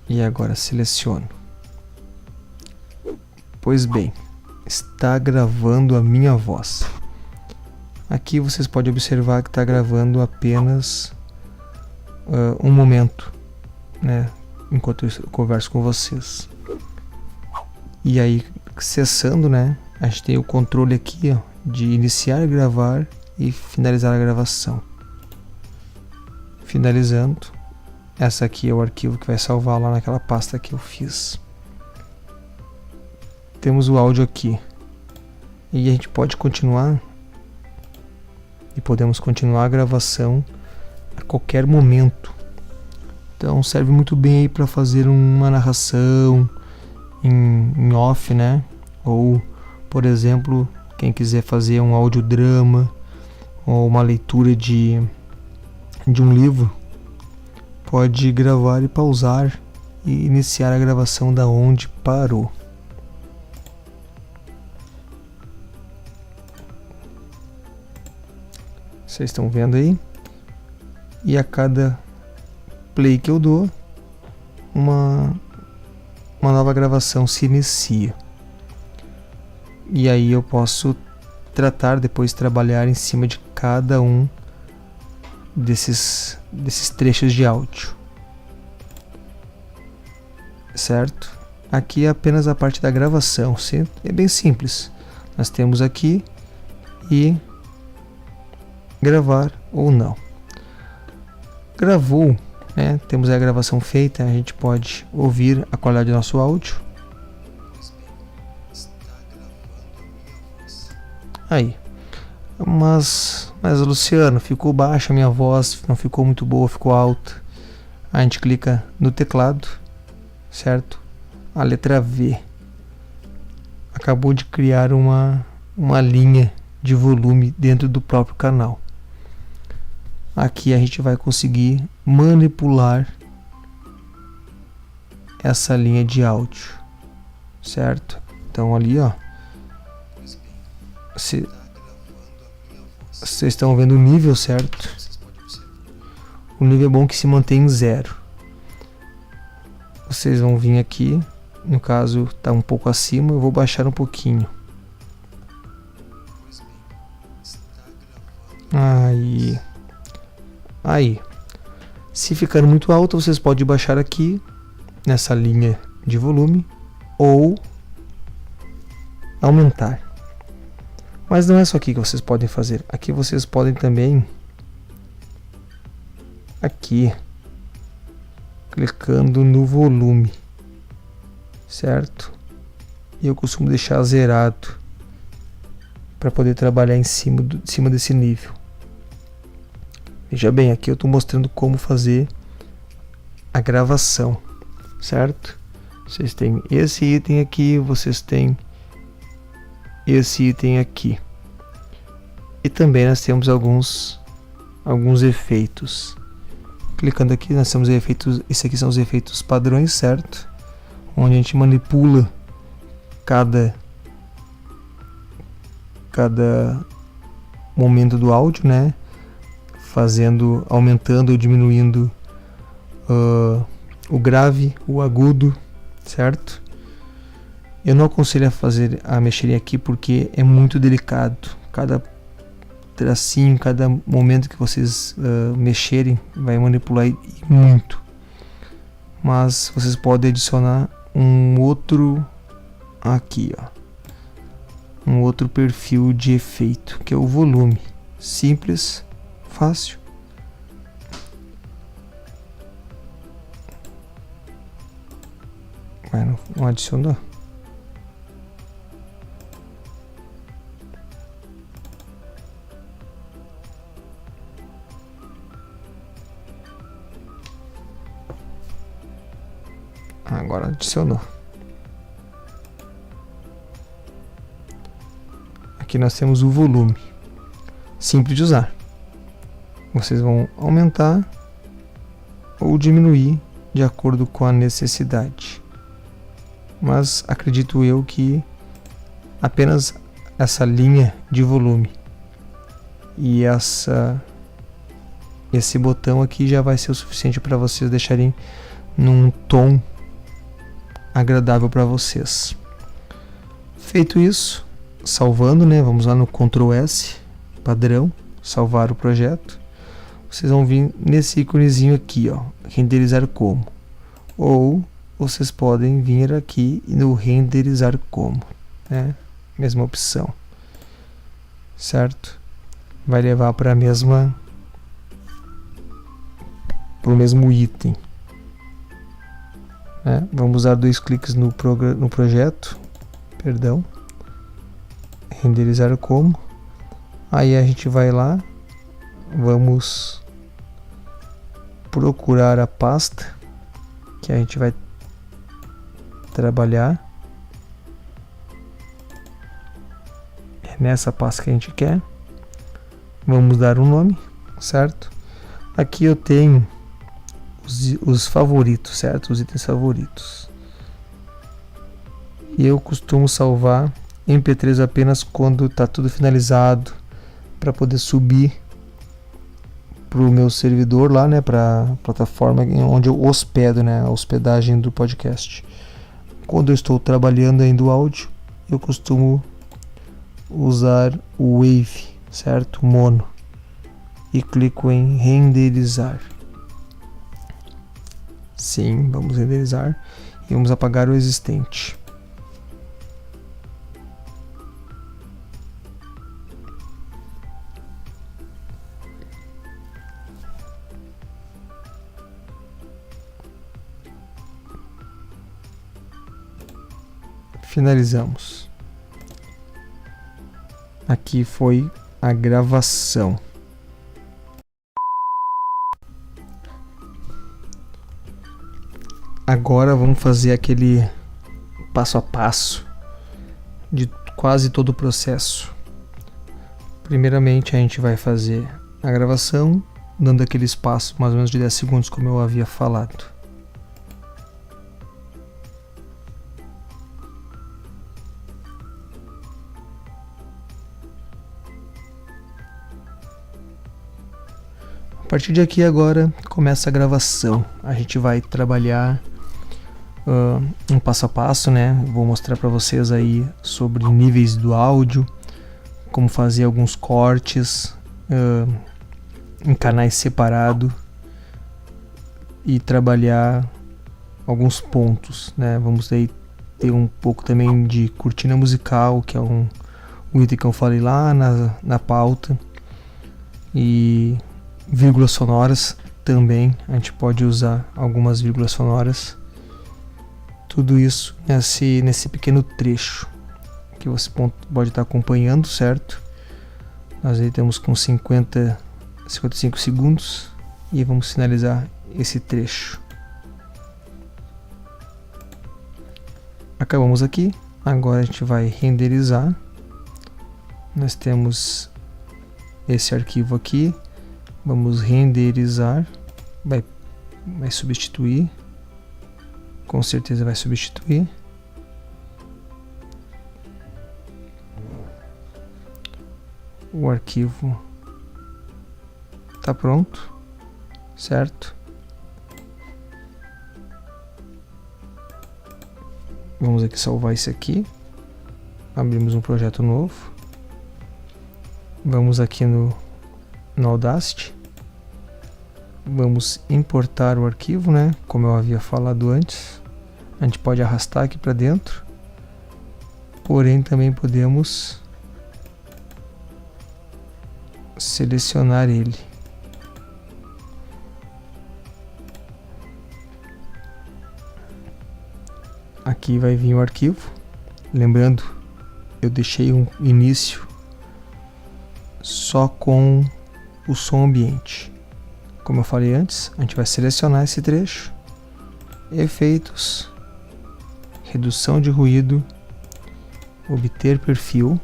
E agora seleciono. Pois bem, está gravando a minha voz. Aqui vocês podem observar que está gravando apenas um momento, né, enquanto eu converso com vocês. E aí, cessando, né, a gente tem o controle aqui, ó, de iniciar, gravar e finalizar a gravação. Finalizando, Essa aqui é o arquivo que vai salvar lá naquela pasta que eu fiz. Temos o áudio aqui. E a gente pode continuar. E podemos continuar a gravação a qualquer momento. Então serve muito bem aí para fazer uma narração em off, né? Ou, por exemplo, quem quiser fazer um audiodrama ou uma leitura de um livro, pode gravar e pausar e iniciar a gravação da onde parou. Vocês estão vendo aí? E a cada play que eu dou, uma nova gravação se inicia. E aí eu posso depois trabalhar em cima de cada um desses trechos de áudio. Certo? Aqui é apenas a parte da gravação. É bem simples. Nós temos aqui e gravar ou não. Gravou, né? Temos a gravação feita, a gente pode ouvir a qualidade do nosso áudio. Aí. Mas Luciano, ficou baixa a minha voz, não ficou muito boa, ficou alta. A gente clica no teclado, certo? A letra V acabou de criar uma linha de volume dentro do próprio canal. Aqui a gente vai conseguir manipular essa linha de áudio, certo? Então ali, ó, vocês estão vendo o nível, certo? O nível é bom que se mantém em 0. Vocês vão vir aqui, no caso está um pouco acima, eu vou baixar um pouquinho. Aí, se ficar muito alto, vocês podem baixar aqui nessa linha de volume ou aumentar. Mas não é só aqui que vocês podem fazer. Aqui vocês podem também aqui clicando no volume, certo? E eu costumo deixar zerado para poder trabalhar em cima desse nível. Veja bem, aqui eu estou mostrando como fazer a gravação, certo? Vocês têm esse item aqui, vocês têm esse item aqui. E também nós temos alguns efeitos. Clicando aqui, nós temos efeitos. Esses aqui são os efeitos padrões, certo? Onde a gente manipula cada momento do áudio, né? Aumentando ou diminuindo o grave, o agudo, certo? Eu não aconselho a mexerem aqui porque é muito delicado. Cada tracinho, cada momento que vocês mexerem vai manipular muito. Mas vocês podem adicionar um outro aqui, ó, um outro perfil de efeito, que é o volume. Simples, fácil. Mas não adicionou. Agora adicionou. Aqui nós temos o volume. Simples de usar. Vocês vão aumentar ou diminuir de acordo com a necessidade. Mas acredito eu que apenas essa linha de volume e esse botão aqui já vai ser o suficiente para vocês deixarem num tom agradável para vocês. Feito isso, salvando, né? Vamos lá no Ctrl S, padrão, salvar o projeto. Vocês vão vir nesse íconezinho aqui, ó, renderizar como. Ou vocês podem vir aqui no renderizar como, né? Mesma opção, certo? Vai levar para o mesmo item, né? Vamos dar 2 cliques no projeto, perdão, renderizar como. Aí a gente vai lá, vamos procurar a pasta que a gente vai trabalhar. É nessa pasta que a gente quer. Vamos dar um nome, certo? Aqui eu tenho os favoritos, certo? Os itens favoritos. E eu costumo salvar MP3 apenas quando está tudo finalizado, para poder subir para o meu servidor lá, né? Para a plataforma onde eu hospedo, né? A hospedagem do podcast. Quando eu estou trabalhando ainda o áudio, eu costumo usar o Wave, certo? Mono. E clico em renderizar. Sim, vamos renderizar e vamos apagar o existente. Finalizamos. Aqui foi a gravação. Agora vamos fazer aquele passo a passo de quase todo o processo. Primeiramente a gente vai fazer a gravação, dando aquele espaço mais ou menos de 10 segundos, como eu havia falado. A partir de aqui agora começa a gravação. A gente vai trabalhar um passo a passo, né? Vou mostrar para vocês aí sobre níveis do áudio, como fazer alguns cortes em canais separados e trabalhar alguns pontos, né? Vamos aí ter um pouco também de cortina musical, que é um item que eu falei lá na pauta, e vírgulas sonoras também. A gente pode usar algumas vírgulas sonoras. Tudo isso nesse pequeno trecho que você pode estar acompanhando, certo? Nós aí temos com 55 segundos e vamos finalizar esse trecho. Acabamos aqui. Agora a gente vai renderizar. Nós temos esse arquivo aqui. Vamos renderizar. Vai substituir. Com certeza vai substituir. O arquivo está pronto, certo? Vamos aqui salvar esse aqui. Abrimos um projeto novo. Vamos aqui no Audacity. Vamos importar o arquivo, né? Como eu havia falado antes. A gente pode arrastar aqui para dentro. Porém, também podemos selecionar ele. Aqui vai vir o arquivo. Lembrando, eu deixei um início só com o som ambiente. Como eu falei antes, a gente vai selecionar esse trecho, efeitos, redução de ruído, obter perfil,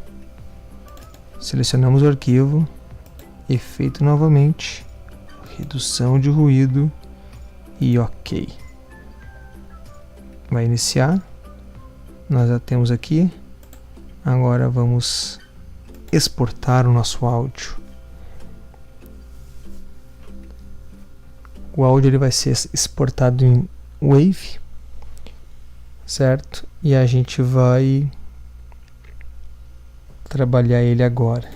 selecionamos o arquivo, efeito novamente, redução de ruído e OK. Vai iniciar, nós já temos aqui. Agora vamos exportar o nosso áudio. O áudio ele vai ser exportado em Wave, certo? E a gente vai trabalhar ele agora.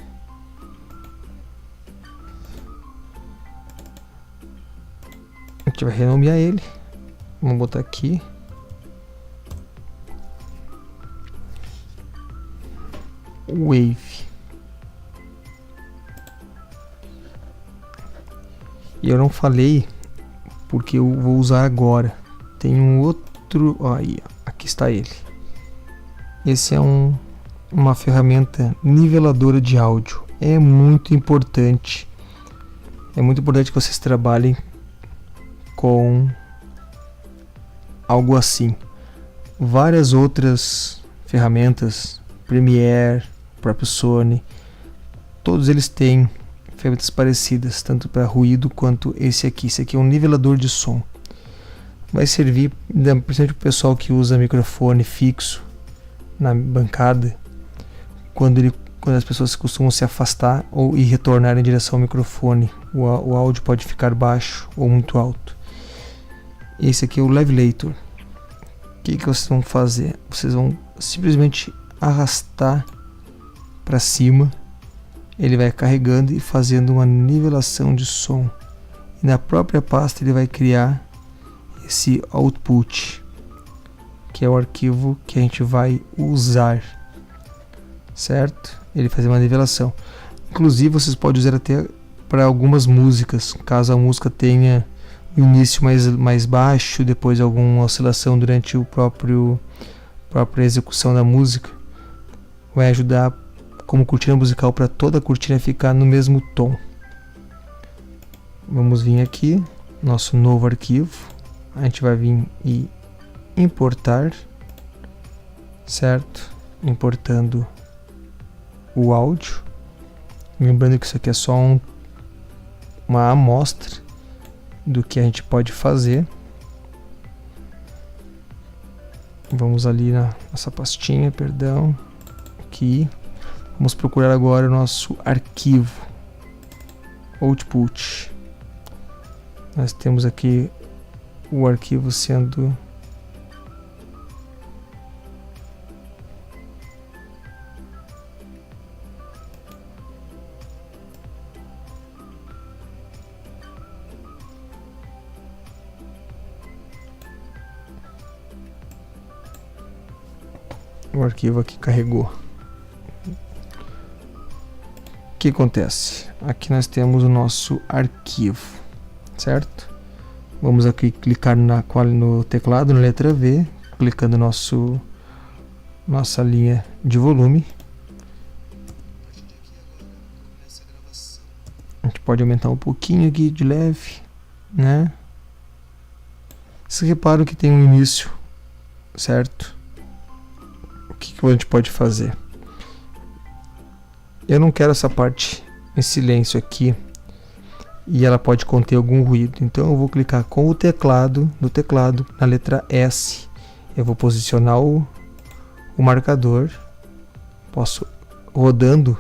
A gente vai renomear ele. Vamos botar aqui. Wave. E eu não falei porque eu vou usar agora. Tem um outro, ó, aí, aqui está ele. Esse é uma ferramenta niveladora de áudio. É muito importante que vocês trabalhem com algo assim. Várias outras ferramentas, Premiere, próprio Sony, todos eles têm ferramentas parecidas, tanto para ruído quanto esse aqui. Esse aqui é um nivelador de som. Vai servir principalmente para o pessoal que usa microfone fixo na bancada, quando as pessoas costumam se afastar e retornar em direção ao microfone. O áudio pode ficar baixo ou muito alto. Esse aqui é o Levelator. O que vocês vão fazer? Vocês vão simplesmente arrastar para cima. Ele vai carregando e fazendo uma nivelação de som. E na própria pasta ele vai criar esse output, que é o arquivo que a gente vai usar, certo? Ele faz uma nivelação. Inclusive vocês podem usar até para algumas músicas, caso a música tenha um início mais baixo, depois alguma oscilação durante a própria execução da música. Vai ajudar como cortina musical para toda a cortina ficar no mesmo tom. Vamos vir aqui, nosso novo arquivo. A gente vai vir e importar, certo? Importando o áudio. Lembrando que isso aqui é só uma amostra do que a gente pode fazer. Vamos ali na nossa pastinha, perdão, aqui. Vamos procurar agora o nosso arquivo output. Nós temos aqui o arquivo sendo o arquivo aqui carregou. O que acontece? Aqui nós temos o nosso arquivo, certo? Vamos aqui clicar no teclado, na letra V, clicando nossa linha de volume. A gente pode aumentar um pouquinho aqui de leve, né? Vocês reparam que tem um início, certo? O que a gente pode fazer? Eu não quero essa parte em silêncio aqui e ela pode conter algum ruído. Então eu vou clicar com o teclado, no teclado, na letra S. Eu vou posicionar o marcador. Posso rodando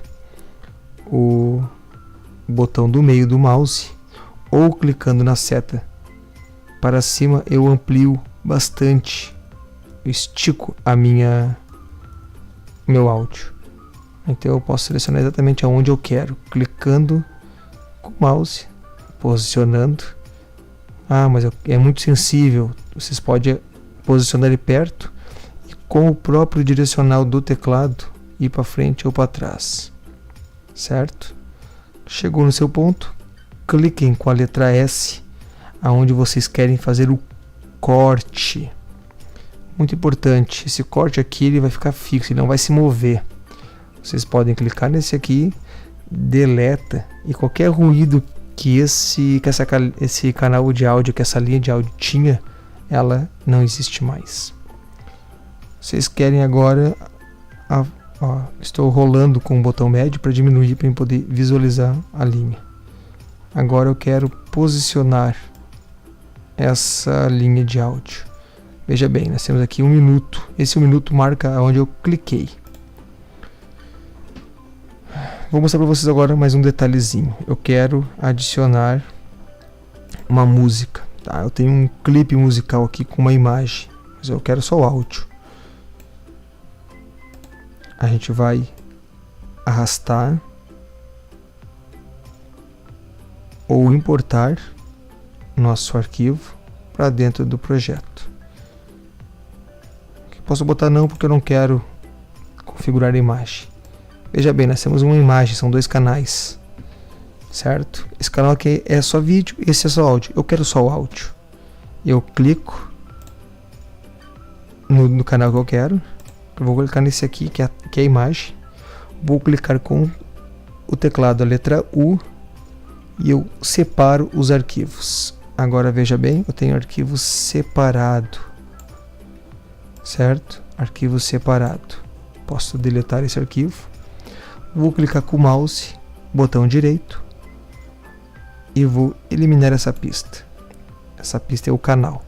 o botão do meio do mouse ou clicando na seta para cima, eu amplio bastante, eu estico meu áudio. Então eu posso selecionar exatamente aonde eu quero, clicando com o mouse, posicionando. Mas é muito sensível. Vocês podem posicionar ele perto e com o próprio direcional do teclado ir para frente ou para trás, certo? Chegou no seu ponto, cliquem com a letra S aonde vocês querem fazer o corte. Muito importante, esse corte aqui ele vai ficar fixo, ele não vai se mover. Vocês podem clicar nesse aqui, deleta, e qualquer ruído que esse canal de áudio, que essa linha de áudio tinha, ela não existe mais. Vocês querem agora, estou rolando com o botão médio para diminuir, para poder visualizar a linha. Agora eu quero posicionar essa linha de áudio. Veja bem, nós temos aqui 1 minuto. Esse 1 minuto marca onde eu cliquei. Vou mostrar para vocês agora mais um detalhezinho. Eu quero adicionar uma música, tá? Eu tenho um clipe musical aqui com uma imagem, mas eu quero só o áudio. A gente vai arrastar ou importar nosso arquivo para dentro do projeto. Posso botar não porque eu não quero configurar a imagem. Veja bem, nós temos uma imagem, são 2 canais, certo? Esse canal aqui é só vídeo, esse é só áudio. Eu quero só o áudio. Eu clico no canal que eu quero. Eu vou clicar nesse aqui, que é a imagem. Vou clicar com o teclado a letra U e eu separo os arquivos. Agora veja bem, eu tenho arquivo separado, certo? Arquivo separado. Posso deletar esse arquivo. Vou clicar com o mouse, botão direito, e vou eliminar essa pista. Essa pista é o canal.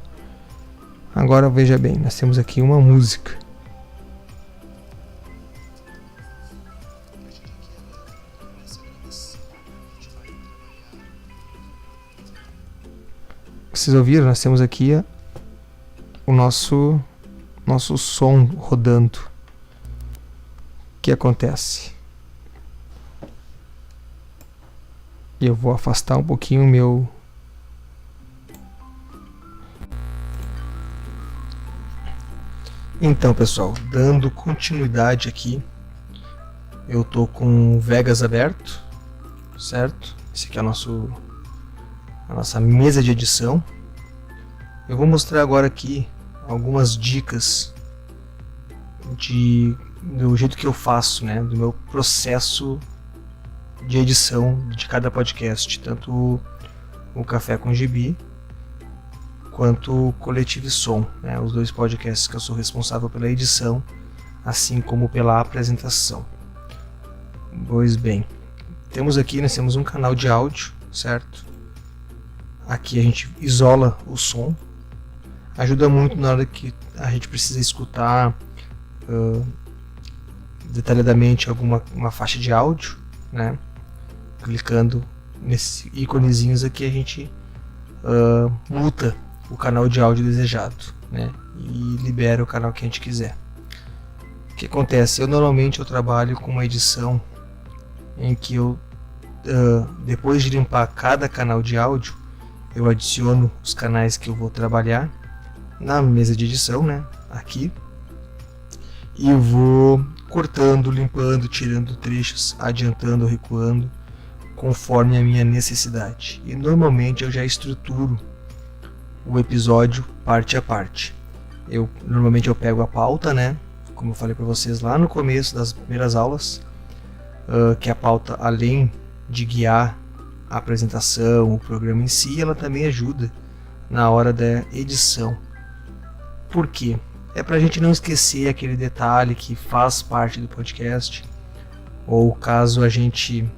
Agora veja bem, nós temos aqui uma música. Vocês ouviram? Nós temos aqui o nosso som rodando. O que acontece? Eu vou afastar um pouquinho o meu... Então, pessoal, dando continuidade aqui, eu tô com o Vegas aberto, certo? Esse aqui é a nossa mesa de edição. Eu vou mostrar agora aqui algumas dicas do jeito que eu faço, né? Do meu processo de edição de cada podcast, tanto o Café com Gibi quanto o Coletive Som, né? Os dois podcasts que eu sou responsável pela edição, assim como pela apresentação. Pois bem, nós temos um canal de áudio, certo? Aqui a gente isola o som, ajuda muito na hora que a gente precisa escutar detalhadamente uma faixa de áudio, né? Clicando nesses íconezinhos aqui a gente muta o canal de áudio desejado, né? E libera o canal que a gente quiser. O que acontece? Eu trabalho com uma edição em que eu depois de limpar cada canal de áudio, eu adiciono os canais que eu vou trabalhar na mesa de edição, né? Aqui. E eu vou cortando, limpando, tirando trechos, adiantando ou recuando, conforme a minha necessidade. E normalmente eu já estruturo o episódio parte a parte. Normalmente eu pego a pauta, né? Como eu falei para vocês lá no começo das primeiras aulas, que a pauta, além de guiar a apresentação, o programa em si, ela também ajuda na hora da edição. Por quê? É para a gente não esquecer aquele detalhe que faz parte do podcast, ou caso a gente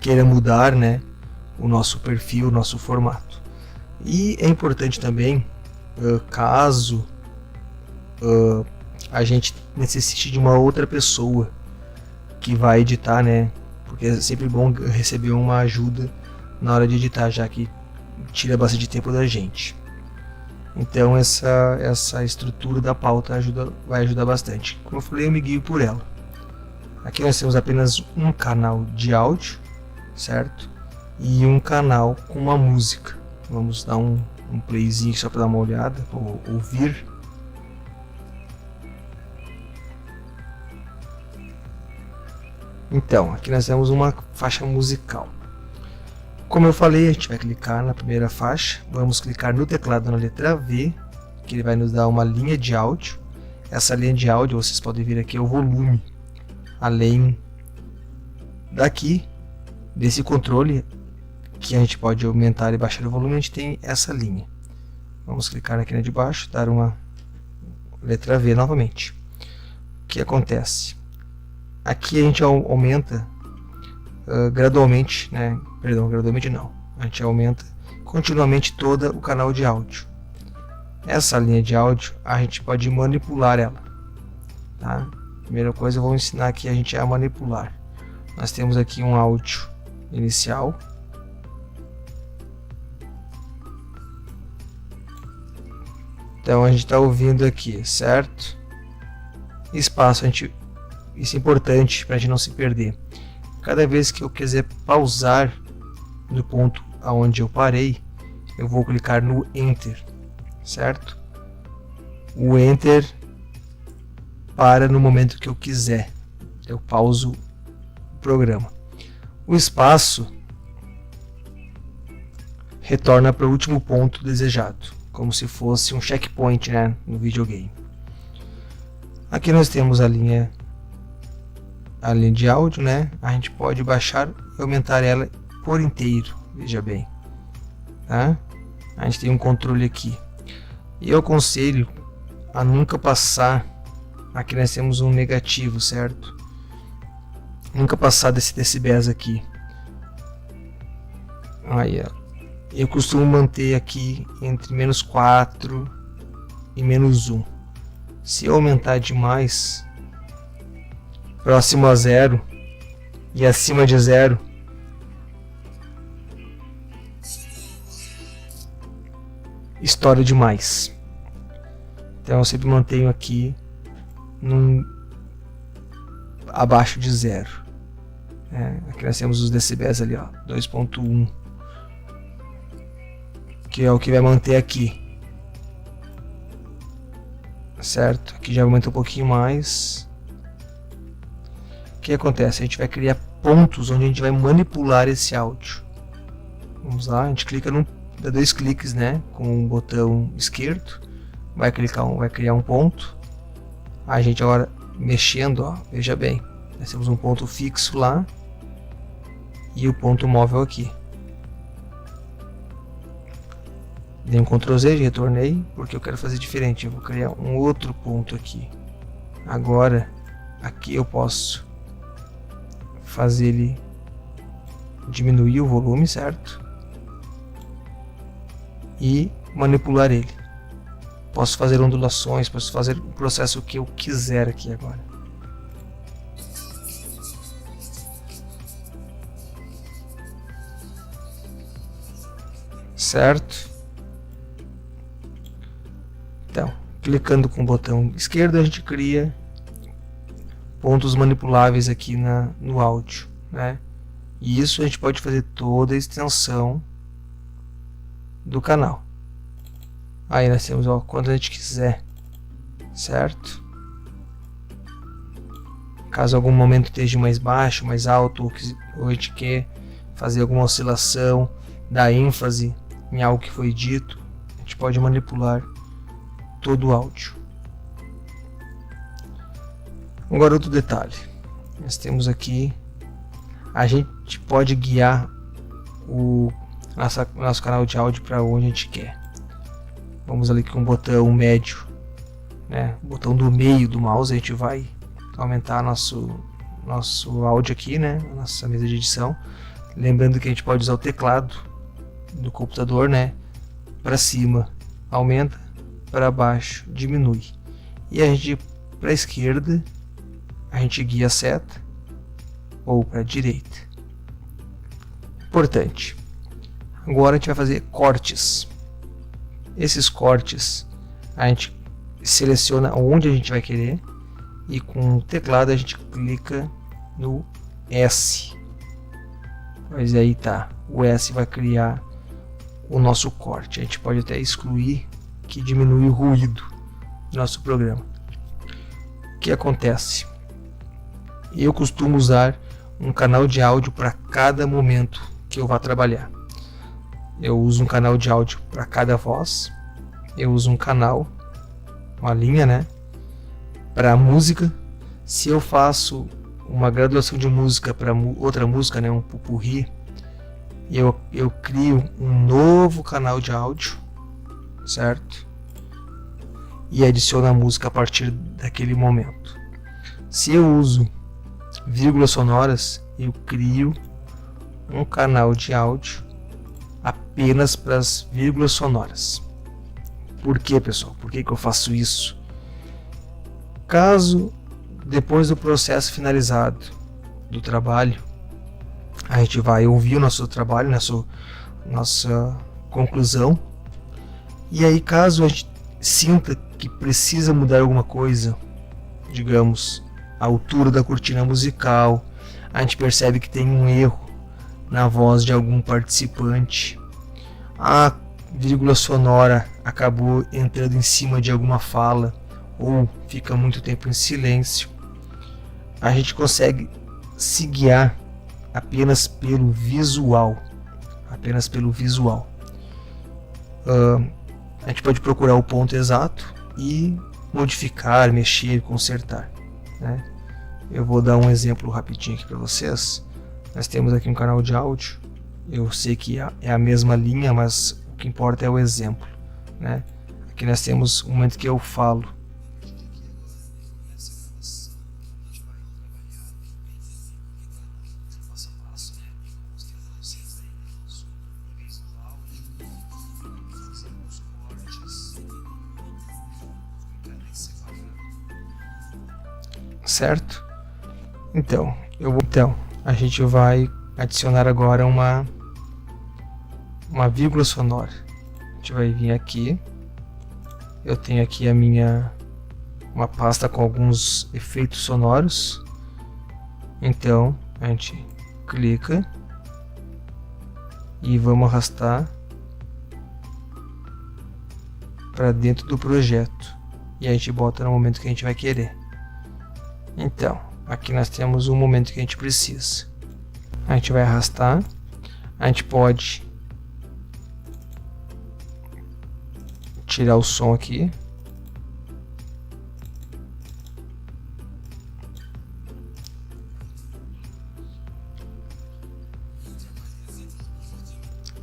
queira mudar, né, o nosso perfil, o nosso formato. E é importante também, caso a gente necessite de uma outra pessoa que vai editar, né, porque é sempre bom receber uma ajuda na hora de editar, já que tira bastante tempo da gente. Então essa estrutura da pauta vai ajudar bastante. Como eu falei, eu me guio por ela. Aqui nós temos apenas um canal de áudio, certo? E um canal com uma música. Vamos dar um playzinho só para dar uma olhada, ou ouvir. Então, aqui nós temos uma faixa musical. Como eu falei, a gente vai clicar na primeira faixa, vamos clicar no teclado na letra V, que ele vai nos dar uma linha de áudio. Essa linha de áudio, vocês podem ver aqui, é o volume. Além daqui, desse controle, que a gente pode aumentar e baixar o volume, a gente tem essa linha. Vamos clicar aqui na de baixo, dar uma letra V novamente. O que acontece? Aqui a gente aumenta gradualmente, né? Perdão, gradualmente não. A gente aumenta continuamente todo o canal de áudio. Essa linha de áudio a gente pode manipular ela, tá? Primeira coisa, eu vou ensinar aqui a gente a manipular. Nós temos aqui um áudio inicial. Então a gente está ouvindo aqui, certo? Espaço, isso é importante para a gente não se perder. Cada vez que eu quiser pausar no ponto aonde eu parei, eu vou clicar no Enter, certo? O Enter para no momento que eu quiser. Eu pauso o programa. O espaço retorna para o último ponto desejado. como se fosse um checkpoint, né, no videogame. Aqui nós temos a linha de áudio, né? A gente pode baixar e aumentar ela por inteiro, veja bem, tá? A gente tem um controle aqui. E eu aconselho a nunca passar. Aqui nós temos um negativo, certo? Nunca passar desse decibéis aqui. Aí, ó. Eu costumo manter aqui entre -4 e -1. Se eu aumentar demais, próximo a 0 e acima de 0, estoura demais. Então eu sempre mantenho aqui abaixo de 0. Aqui nós temos os decibéis ali, ó, 2.1, que é o que vai manter aqui, certo? Aqui já aumenta um pouquinho mais. O que acontece? A gente vai criar pontos onde a gente vai manipular esse áudio. Vamos lá, a gente clica dá 2 cliques, né, com o botão esquerdo, vai criar um ponto. A gente agora mexendo, ó, veja bem, nós temos um ponto fixo lá e o ponto móvel aqui. Dei um Ctrl Z, retornei, porque eu quero fazer diferente. Eu vou criar um outro ponto aqui. Agora, aqui eu posso fazer ele diminuir o volume, certo? E manipular ele. Posso fazer ondulações, posso fazer o processo que eu quiser aqui agora. Certo? Então, clicando com o botão esquerdo, a gente cria pontos manipuláveis aqui no áudio, né? E isso a gente pode fazer toda a extensão do canal. Aí nós temos, ó, quando a gente quiser, certo? Caso algum momento esteja mais baixo, mais alto, ou a gente quer fazer alguma oscilação, dar ênfase em algo que foi dito, a gente pode manipular todo o áudio. Agora outro detalhe, nós temos aqui, a gente pode guiar o nosso canal de áudio para onde a gente quer. Vamos ali com o botão médio, né? O botão do meio do mouse, a gente vai aumentar nosso áudio aqui, né? Nossa mesa de edição. Lembrando que a gente pode usar o teclado do computador, né? Para cima aumenta, para baixo diminui. E a gente, para a esquerda, a gente guia a seta, ou para a direita. Importante. Agora a gente vai fazer cortes. Esses cortes a gente seleciona onde a gente vai querer e com o teclado a gente clica no S. Mas aí tá, o S vai criar o nosso corte. A gente pode até excluir, que diminui o ruído do nosso programa. O que acontece? Eu costumo usar um canal de áudio para cada momento que eu vá trabalhar. Eu uso um canal de áudio para cada voz. Eu uso um canal, uma linha, né, para música. Se eu faço uma graduação de música para outra música, né, um pupurri, eu crio um novo canal de áudio, certo? E adiciono a música a partir daquele momento. Se eu uso vírgulas sonoras, eu crio um canal de áudio apenas para as vírgulas sonoras. Por que, pessoal? Por que eu faço isso? Caso depois do processo finalizado do trabalho, a gente vai ouvir o nosso trabalho, nossa conclusão, e aí caso a gente sinta que precisa mudar alguma coisa, digamos, a altura da cortina musical, a gente percebe que tem um erro na voz de algum participante, a vírgula sonora acabou entrando em cima de alguma fala, ou fica muito tempo em silêncio, a gente consegue se guiar apenas pelo visual. A gente pode procurar o ponto exato e modificar, mexer, consertar, né? Eu vou dar um exemplo rapidinho aqui para vocês. Nós temos aqui um canal de áudio. Eu sei que é a mesma linha, mas o que importa é o exemplo, né? Aqui nós temos um momento que eu falo. Certo? Então, a gente vai adicionar agora uma vírgula sonora. A gente vai vir aqui. Eu tenho aqui uma pasta com alguns efeitos sonoros. Então, a gente clica e vamos arrastar para dentro do projeto. E a gente bota no momento que a gente vai querer. Então, aqui nós temos um momento que a gente precisa. A gente vai arrastar. A gente pode tirar o som aqui.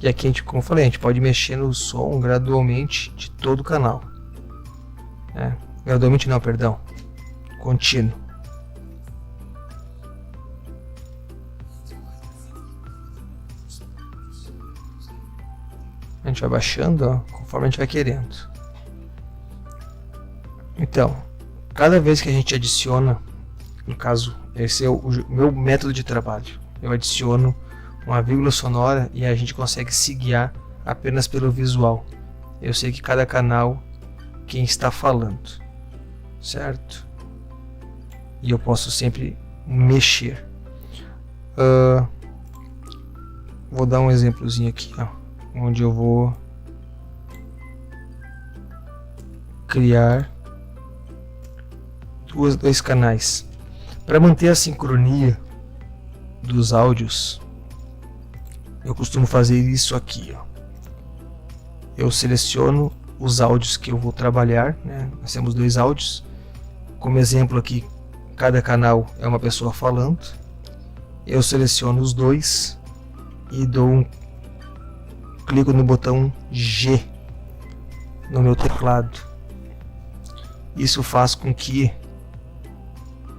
E aqui, como eu falei, a gente pode mexer no som gradualmente de todo o canal. Gradualmente não, perdão. Contínuo. A gente vai baixando, ó, conforme a gente vai querendo. Então, cada vez que a gente adiciona, no caso, esse é o meu método de trabalho. Eu adiciono uma vírgula sonora e a gente consegue se guiar apenas pelo visual. Eu sei que cada canal, quem está falando, certo? E eu posso sempre mexer. Vou dar um exemplozinho aqui, ó, onde eu vou criar dois canais. Para manter a sincronia dos áudios, eu costumo fazer isso aqui, ó. Eu seleciono os áudios que eu vou trabalhar, né? Nós temos dois áudios. Como exemplo aqui, cada canal é uma pessoa falando. Eu seleciono os dois e clico no botão G no meu teclado. Isso faz com que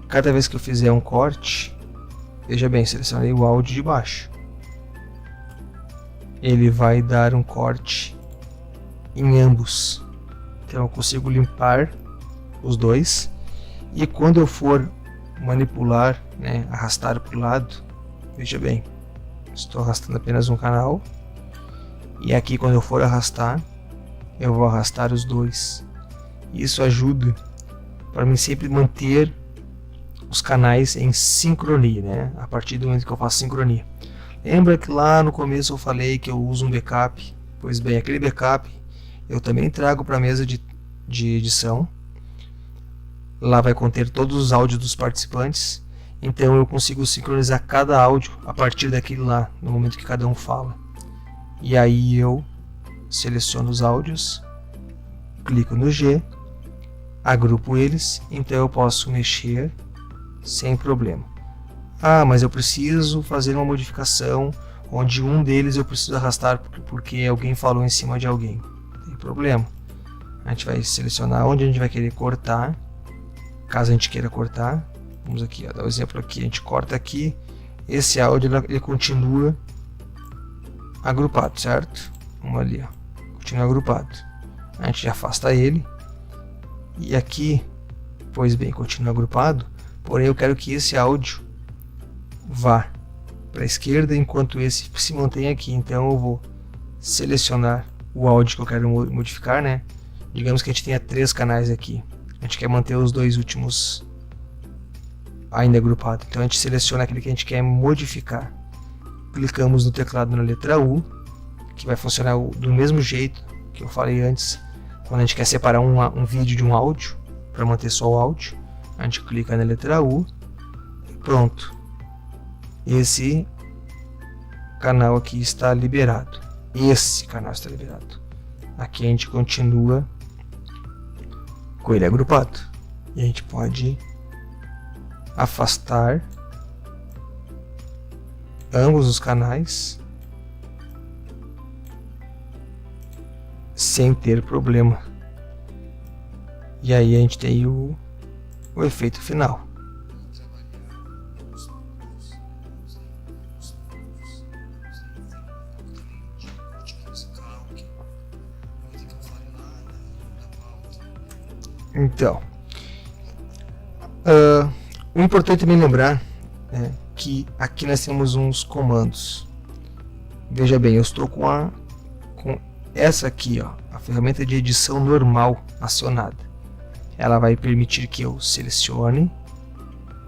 cada vez que eu fizer um corte, veja bem, selecionei o áudio de baixo, ele vai dar um corte em ambos. Então eu consigo limpar os dois, e quando eu for manipular, né, arrastar para o lado, veja bem, estou arrastando apenas um canal, e aqui quando eu for arrastar, eu vou arrastar os dois. Isso ajuda para mim sempre manter os canais em sincronia, né? A partir do momento que eu faço sincronia. Lembra que lá no começo eu falei que eu uso um backup? Pois bem, aquele backup eu também trago para a mesa de edição. Lá vai conter todos os áudios dos participantes. Então eu consigo sincronizar cada áudio a partir daquele lá, no momento que cada um fala. E aí eu seleciono os áudios, clico no G, agrupo eles, então eu posso mexer sem problema. Ah, mas eu preciso fazer uma modificação onde um deles eu preciso arrastar porque alguém falou em cima de alguém. Não tem problema. A gente vai selecionar onde a gente vai querer cortar, caso a gente queira cortar. Vamos aqui, ó, dar um exemplo aqui, a gente corta aqui, esse áudio ele continua agrupado, certo? Vamos ali, ó, continua agrupado. A gente afasta ele, e aqui, pois bem, continua agrupado, porém eu quero que esse áudio vá para a esquerda enquanto esse se mantém aqui. Então eu vou selecionar o áudio que eu quero modificar, né? Digamos que a gente tenha 3 canais aqui, a gente quer manter os 2 últimos ainda agrupados, então a gente seleciona aquele que a gente quer modificar. Clicamos no teclado na letra U, que vai funcionar do mesmo jeito que eu falei antes, quando a gente quer separar um vídeo de um áudio, para manter só o áudio, a gente clica na letra U e pronto. Esse canal aqui está liberado. Esse canal está liberado. aqui a gente continua com ele agrupado. E a gente pode afastar ambos os canais sem ter problema. E aí a gente tem o efeito final. Então, o importante também lembrar que aqui nós temos uns comandos. Veja bem, eu estou com essa aqui, ó, a ferramenta de edição normal acionada. Ela vai permitir que eu selecione,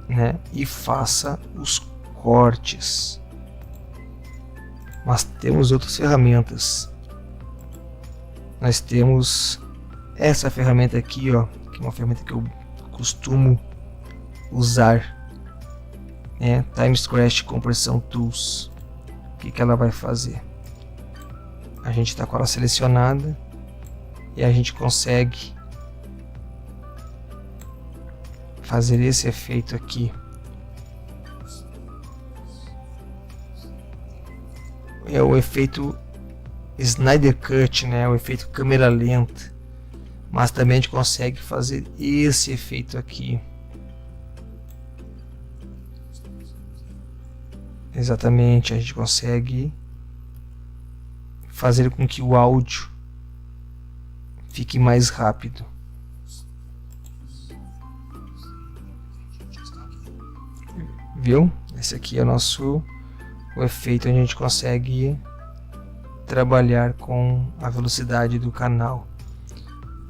né, e faça os cortes. Mas temos outras ferramentas. Nós temos essa ferramenta aqui, ó, que é uma ferramenta que eu costumo usar, Time Scratch Compression Tools. O que ela vai fazer? A gente está com ela selecionada e a gente consegue fazer esse efeito aqui. É o efeito Snyder Cut, né? O efeito câmera lenta. Mas também a gente consegue fazer esse efeito aqui. Exatamente, a gente consegue fazer com que o áudio fique mais rápido. Viu? Esse aqui é o efeito onde a gente consegue trabalhar com a velocidade do canal.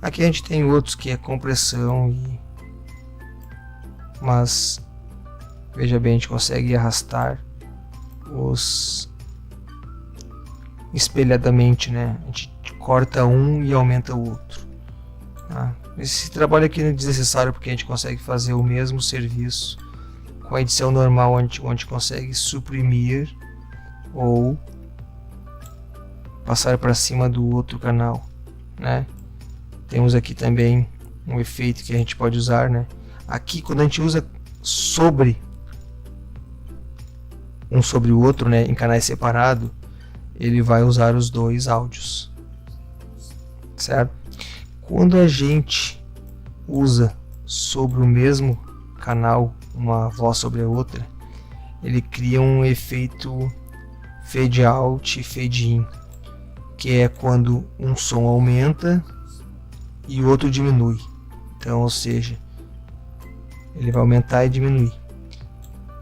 Aqui a gente tem outros que é compressão, mas veja bem, a gente consegue arrastar os espelhadamente, né? A gente corta um e aumenta o outro. Tá? Esse trabalho aqui não é desnecessário porque a gente consegue fazer o mesmo serviço com a edição normal, onde consegue suprimir ou passar para cima do outro canal, né? Temos aqui também um efeito que a gente pode usar, né? Aqui quando a gente usa sobre um sobre o outro, né, em canais separados, ele vai usar os dois áudios, certo? Quando a gente usa sobre o mesmo canal uma voz sobre a outra, ele cria um efeito fade out e fade in, que é quando um som aumenta e o outro diminui. Então, ou seja, ele vai aumentar e diminuir.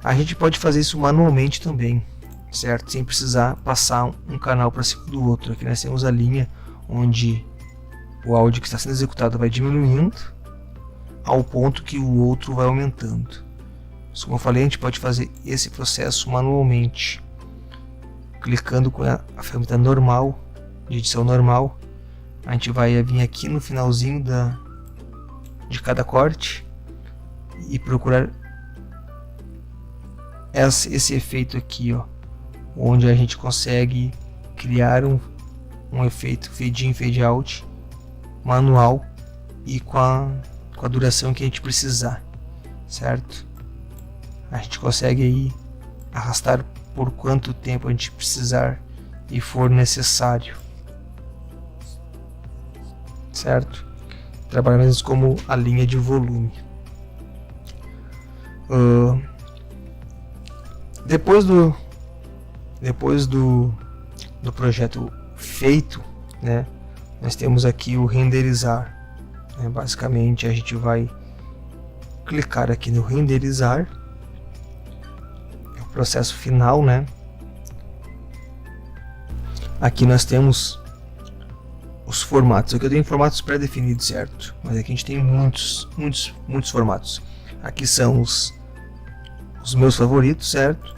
A gente pode fazer isso manualmente também, certo? Sem precisar passar um canal para cima do outro. Aqui nós temos a linha onde o áudio que está sendo executado vai diminuindo ao ponto que o outro vai aumentando. Mas, como eu falei, a gente pode fazer esse processo manualmente, clicando com a ferramenta normal, de edição normal. A gente vai vir aqui no finalzinho de cada corte e procurar esse efeito aqui, ó, onde a gente consegue criar um efeito fade in, fade out manual e com a duração que a gente precisar, certo? A gente consegue aí arrastar por quanto tempo a gente precisar e for necessário, certo? Trabalhamos como a linha de volume. Depois do projeto feito, né, nós temos aqui o renderizar. Basicamente a gente vai clicar aqui no renderizar, é o processo final, né? Aqui nós temos os formatos. Aqui eu tenho formatos pré-definidos, certo? Mas aqui a gente tem muitos formatos. Aqui são os meus favoritos, certo?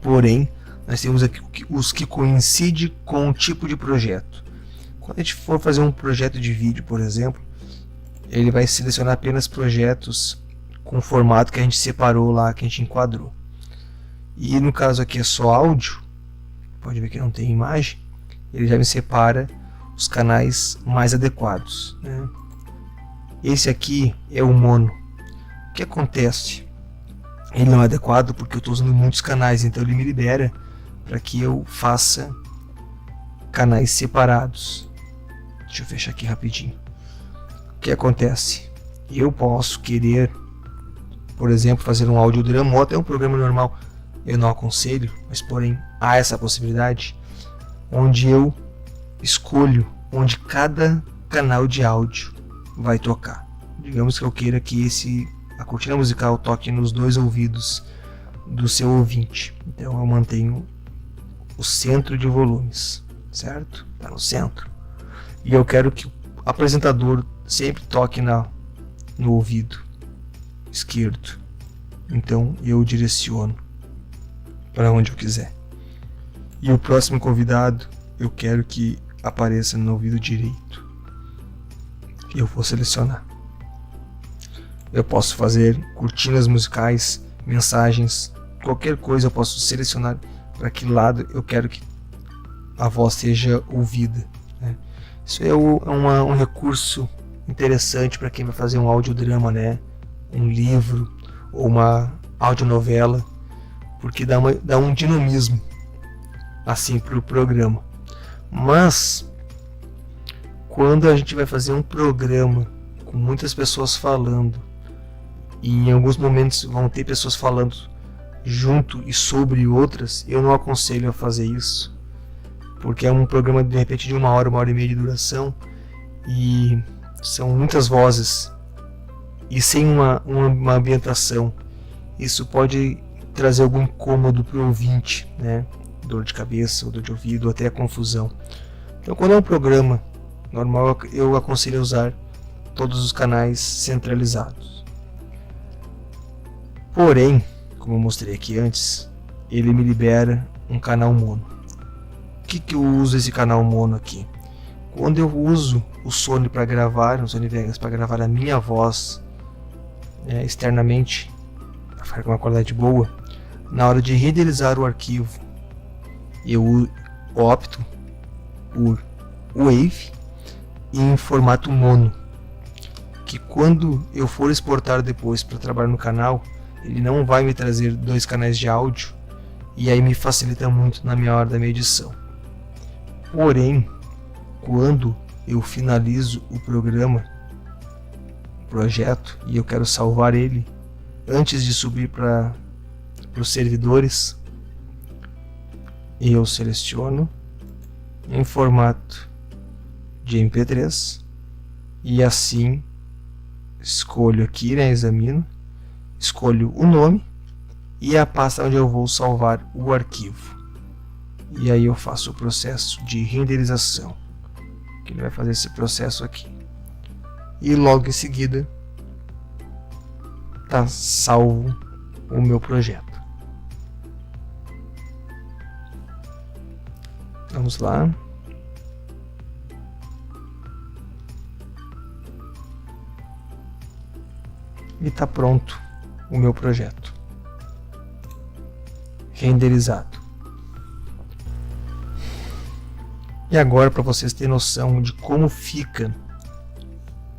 Porém, nós temos aqui os que coincidem com o tipo de projeto. Quando a gente for fazer um projeto de vídeo, por exemplo, ele vai selecionar apenas projetos com o formato que a gente separou lá, que a gente enquadrou. E no caso aqui é só áudio, pode ver que não tem imagem, ele já me separa os canais mais adequados, né? Esse aqui é o mono. O que acontece? Ele não é adequado porque eu estou usando muitos canais, então ele me libera para que eu faça canais separados. Deixa eu fechar aqui rapidinho. O que acontece? Eu posso querer, por exemplo, fazer um audiodrama ou até um programa normal. Eu não aconselho, mas porém há essa possibilidade, onde eu escolho onde cada canal de áudio vai tocar. Digamos que eu queira que a cortina musical toque nos 2 ouvidos do seu ouvinte. Então eu mantenho o centro de volumes, certo? Está no centro. E eu quero que o apresentador sempre toque no ouvido esquerdo. Então eu direciono para onde eu quiser. E o próximo convidado eu quero que apareça no ouvido direito. E eu vou selecionar. Eu posso fazer cortinas musicais, mensagens, qualquer coisa eu posso selecionar para que lado eu quero que a voz seja ouvida, né? Isso é um recurso interessante para quem vai fazer um audiodrama, né? Um livro ou uma audionovela, porque dá um dinamismo assim para o programa. Mas quando a gente vai fazer um programa com muitas pessoas falando, e em alguns momentos vão ter pessoas falando junto e sobre outras, eu não aconselho a fazer isso, porque é um programa de repente de 1 hora e meia de duração e são muitas vozes e sem uma ambientação. Isso pode trazer algum incômodo para o ouvinte, né? Dor de cabeça, ou dor de ouvido, ou até confusão. Então, quando é um programa normal, eu aconselho a usar todos os canais centralizados. Porém, como eu mostrei aqui antes, ele me libera um canal mono. O que eu uso esse canal mono aqui? Quando eu uso o Sony para gravar, o Sony Vegas para gravar a minha voz externamente, para ficar com uma qualidade boa, na hora de renderizar o arquivo, eu opto por Wave e em formato mono, que quando eu for exportar depois para trabalhar no canal, ele não vai me trazer 2 canais de áudio, e aí me facilita muito na minha hora da minha edição. Porém, quando eu finalizo o programa, o projeto, e eu quero salvar ele antes de subir para os servidores, eu seleciono em formato de MP3 e assim escolho aqui, né, examino, escolho o nome e a pasta onde eu vou salvar o arquivo, e aí eu faço o processo de renderização, que ele vai fazer esse processo aqui, e logo em seguida está salvo o meu projeto. Vamos lá. E está pronto o meu projeto renderizado. E agora, para vocês terem noção de como fica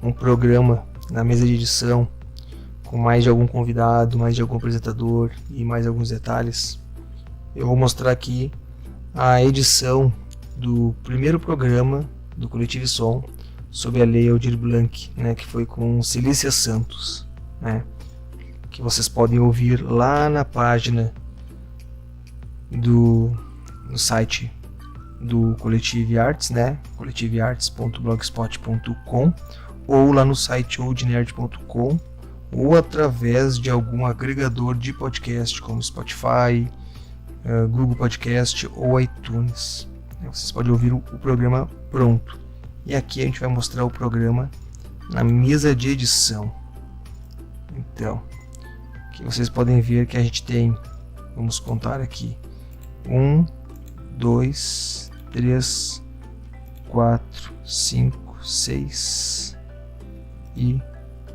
um programa na mesa de edição, com mais de algum convidado, mais de algum apresentador e mais alguns detalhes, eu vou mostrar aqui a edição do primeiro programa do Coletivo Som sob a Lei Aldir Blanc, né, que foi com Cilícia Santos, né, que vocês podem ouvir lá na página no site do Coletivo Arts, né, coletivearts.blogspot.com, ou lá no site oldnerd.com, ou através de algum agregador de podcast como Spotify, Google Podcast ou iTunes. Vocês podem ouvir o programa pronto. E aqui a gente vai mostrar o programa na mesa de edição. Então, aqui vocês podem ver que a gente tem, vamos contar aqui, 1, 2, 3, 4, 5, 6 e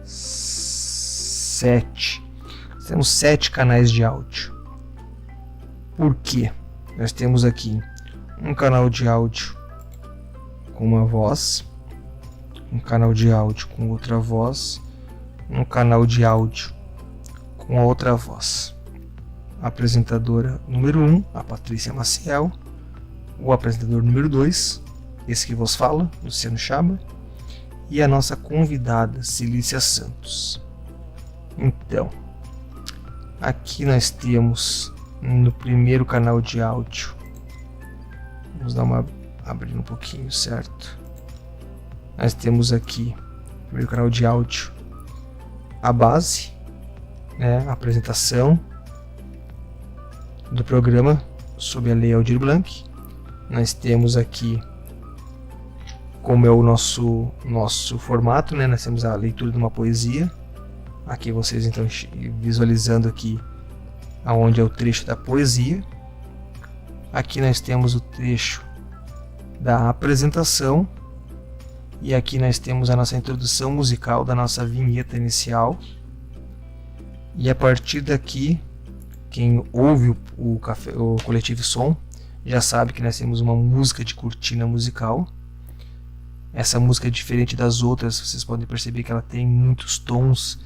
7. Temos 7 canais de áudio. Por quê? Nós temos aqui um canal de áudio com uma voz, um canal de áudio com outra voz, um canal de áudio com a outra voz. A apresentadora número 1, a Patrícia Maciel, o apresentador número 2, esse que vos fala, Luciano Chaba, e a nossa convidada, Cilícia Santos. Então, aqui nós temos no primeiro canal de áudio, vamos dar uma abrindo um pouquinho, certo? Nós temos aqui no primeiro canal de áudio a base, né, a apresentação do programa sob a Lei Aldir Blanc. Nós temos aqui como é o nosso formato, né? Nós temos a leitura de uma poesia. Aqui vocês então visualizando aqui aonde é o trecho da poesia. Aqui nós temos o trecho da apresentação. E aqui nós temos a nossa introdução musical da nossa vinheta inicial. E a partir daqui, quem ouve o Coletivo Som já sabe que nós temos uma música de cortina musical. Essa música é diferente das outras, vocês podem perceber que ela tem muitos tons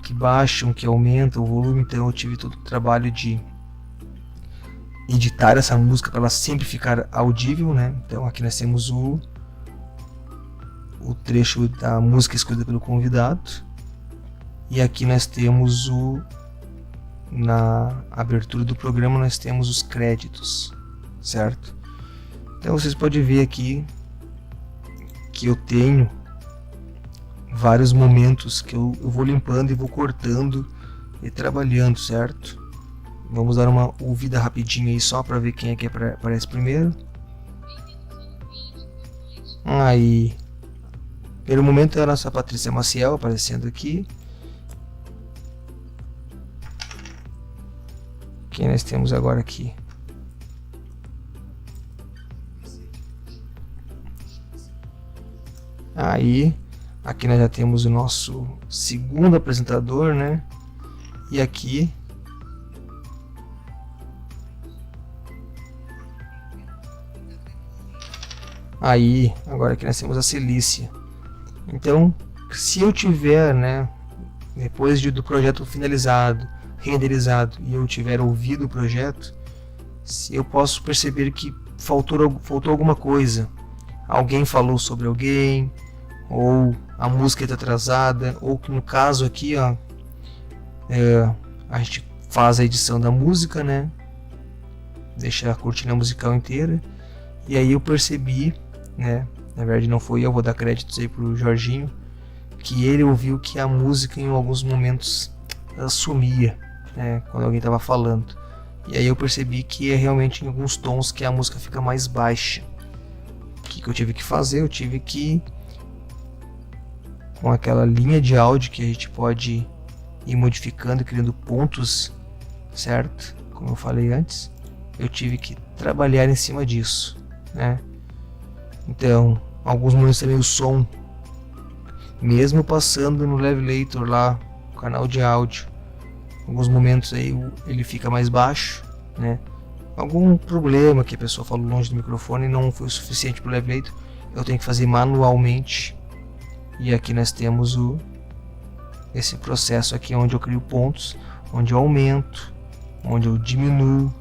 que baixam, que aumentam o volume, então eu tive todo o trabalho de editar essa música para ela sempre ficar audível, né? Então aqui nós temos o trecho da música escolhida pelo convidado, e aqui nós temos na abertura do programa nós temos os créditos, certo? Então vocês podem ver aqui que eu tenho vários momentos que eu vou limpando e vou cortando e trabalhando, certo? Vamos dar uma ouvida rapidinho aí só para ver quem é que aparece primeiro. Aí, primeiro momento é a nossa Patrícia Maciel aparecendo aqui. Quem nós temos agora aqui? Aí, aqui nós já temos o nosso segundo apresentador, né? E aqui agora aqui nós temos a Cilícia. Então, se eu tiver, né, depois do projeto finalizado, renderizado, e eu tiver ouvido o projeto, eu posso perceber que faltou alguma coisa. Alguém falou sobre alguém, ou a música está atrasada, ou que no caso aqui, ó, a gente faz a edição da música, né? Deixa a cortina musical inteira. E aí eu percebi, né? Na verdade não foi eu, vou dar créditos aí pro Jorginho, que ele ouviu que a música em alguns momentos sumia, né? Quando alguém estava falando. E aí eu percebi que é realmente em alguns tons que a música fica mais baixa. O que eu tive que fazer? Eu tive que, com aquela linha de áudio que a gente pode ir modificando, criando pontos, certo? Como eu falei antes, eu tive que trabalhar em cima disso, né? Então, alguns momentos também o som, mesmo passando no Levelator lá, o canal de áudio, alguns momentos aí ele fica mais baixo, né? Algum problema que a pessoa falou longe do microfone e não foi o suficiente para o Levelator, eu tenho que fazer manualmente. E aqui nós temos esse processo aqui onde eu crio pontos, onde eu aumento, onde eu diminuo.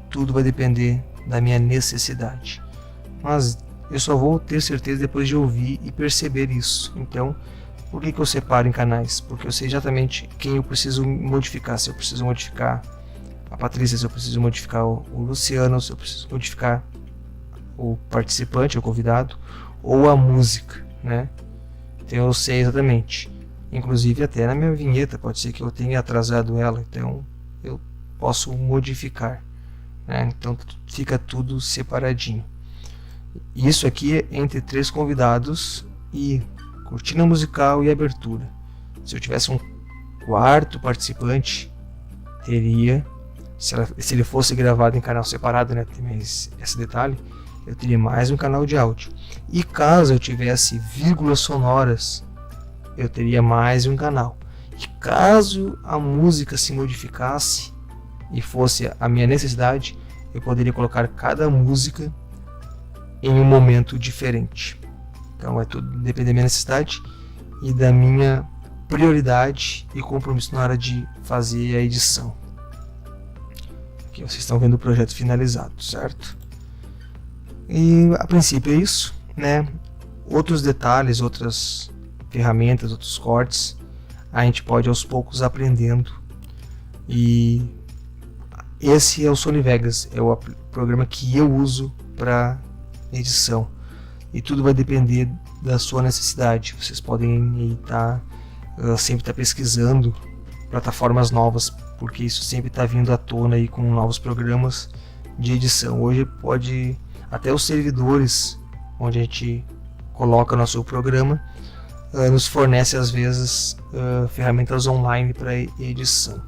Tudo vai depender da minha necessidade. Mas eu só vou ter certeza depois de ouvir e perceber isso. Então, por que eu separo em canais? Porque eu sei exatamente quem eu preciso modificar. Se eu preciso modificar a Patrícia, se eu preciso modificar o Luciano, se eu preciso modificar o participante, o convidado, ou a música, né? Então eu sei exatamente. Inclusive até na minha vinheta pode ser que eu tenha atrasado ela, então eu posso modificar, né? Então fica tudo separadinho. Isso aqui é entre 3 convidados e cortina musical e abertura. Se eu tivesse um quarto participante, teria, se ele fosse gravado em canal separado, né, tem esse detalhe, eu teria mais um canal de áudio. E caso eu tivesse vírgulas sonoras, eu teria mais um canal. E caso a música se modificasse e fosse a minha necessidade, eu poderia colocar cada música em um momento diferente. Então vai tudo depender da minha necessidade e da minha prioridade e compromisso na hora de fazer a edição. Aqui vocês estão vendo o projeto finalizado, certo? E a princípio é isso, né? Outros detalhes, outras ferramentas, outros cortes, a gente pode aos poucos aprendendo. E esse é o Sony Vegas, é o programa que eu uso para edição. E tudo vai depender da sua necessidade. Vocês podem sempre estar pesquisando plataformas novas, porque isso sempre está vindo à tona aí com novos programas de edição. Hoje pode até os servidores onde a gente coloca nosso programa nos fornece às vezes ferramentas online para edição.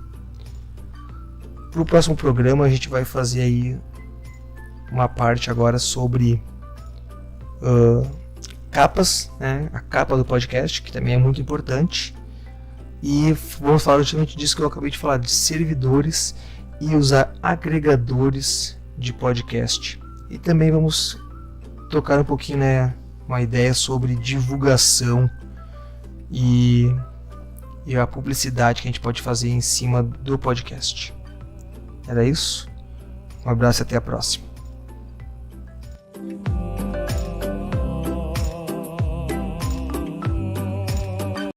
Para o próximo programa a gente vai fazer aí uma parte agora sobre capas, né? A capa do podcast, que também é muito importante, e vamos falar justamente disso que eu acabei de falar, de servidores e usar agregadores de podcast. E também vamos tocar um pouquinho, né, uma ideia sobre divulgação e a publicidade que a gente pode fazer em cima do podcast. Era isso? Um abraço e até a próxima.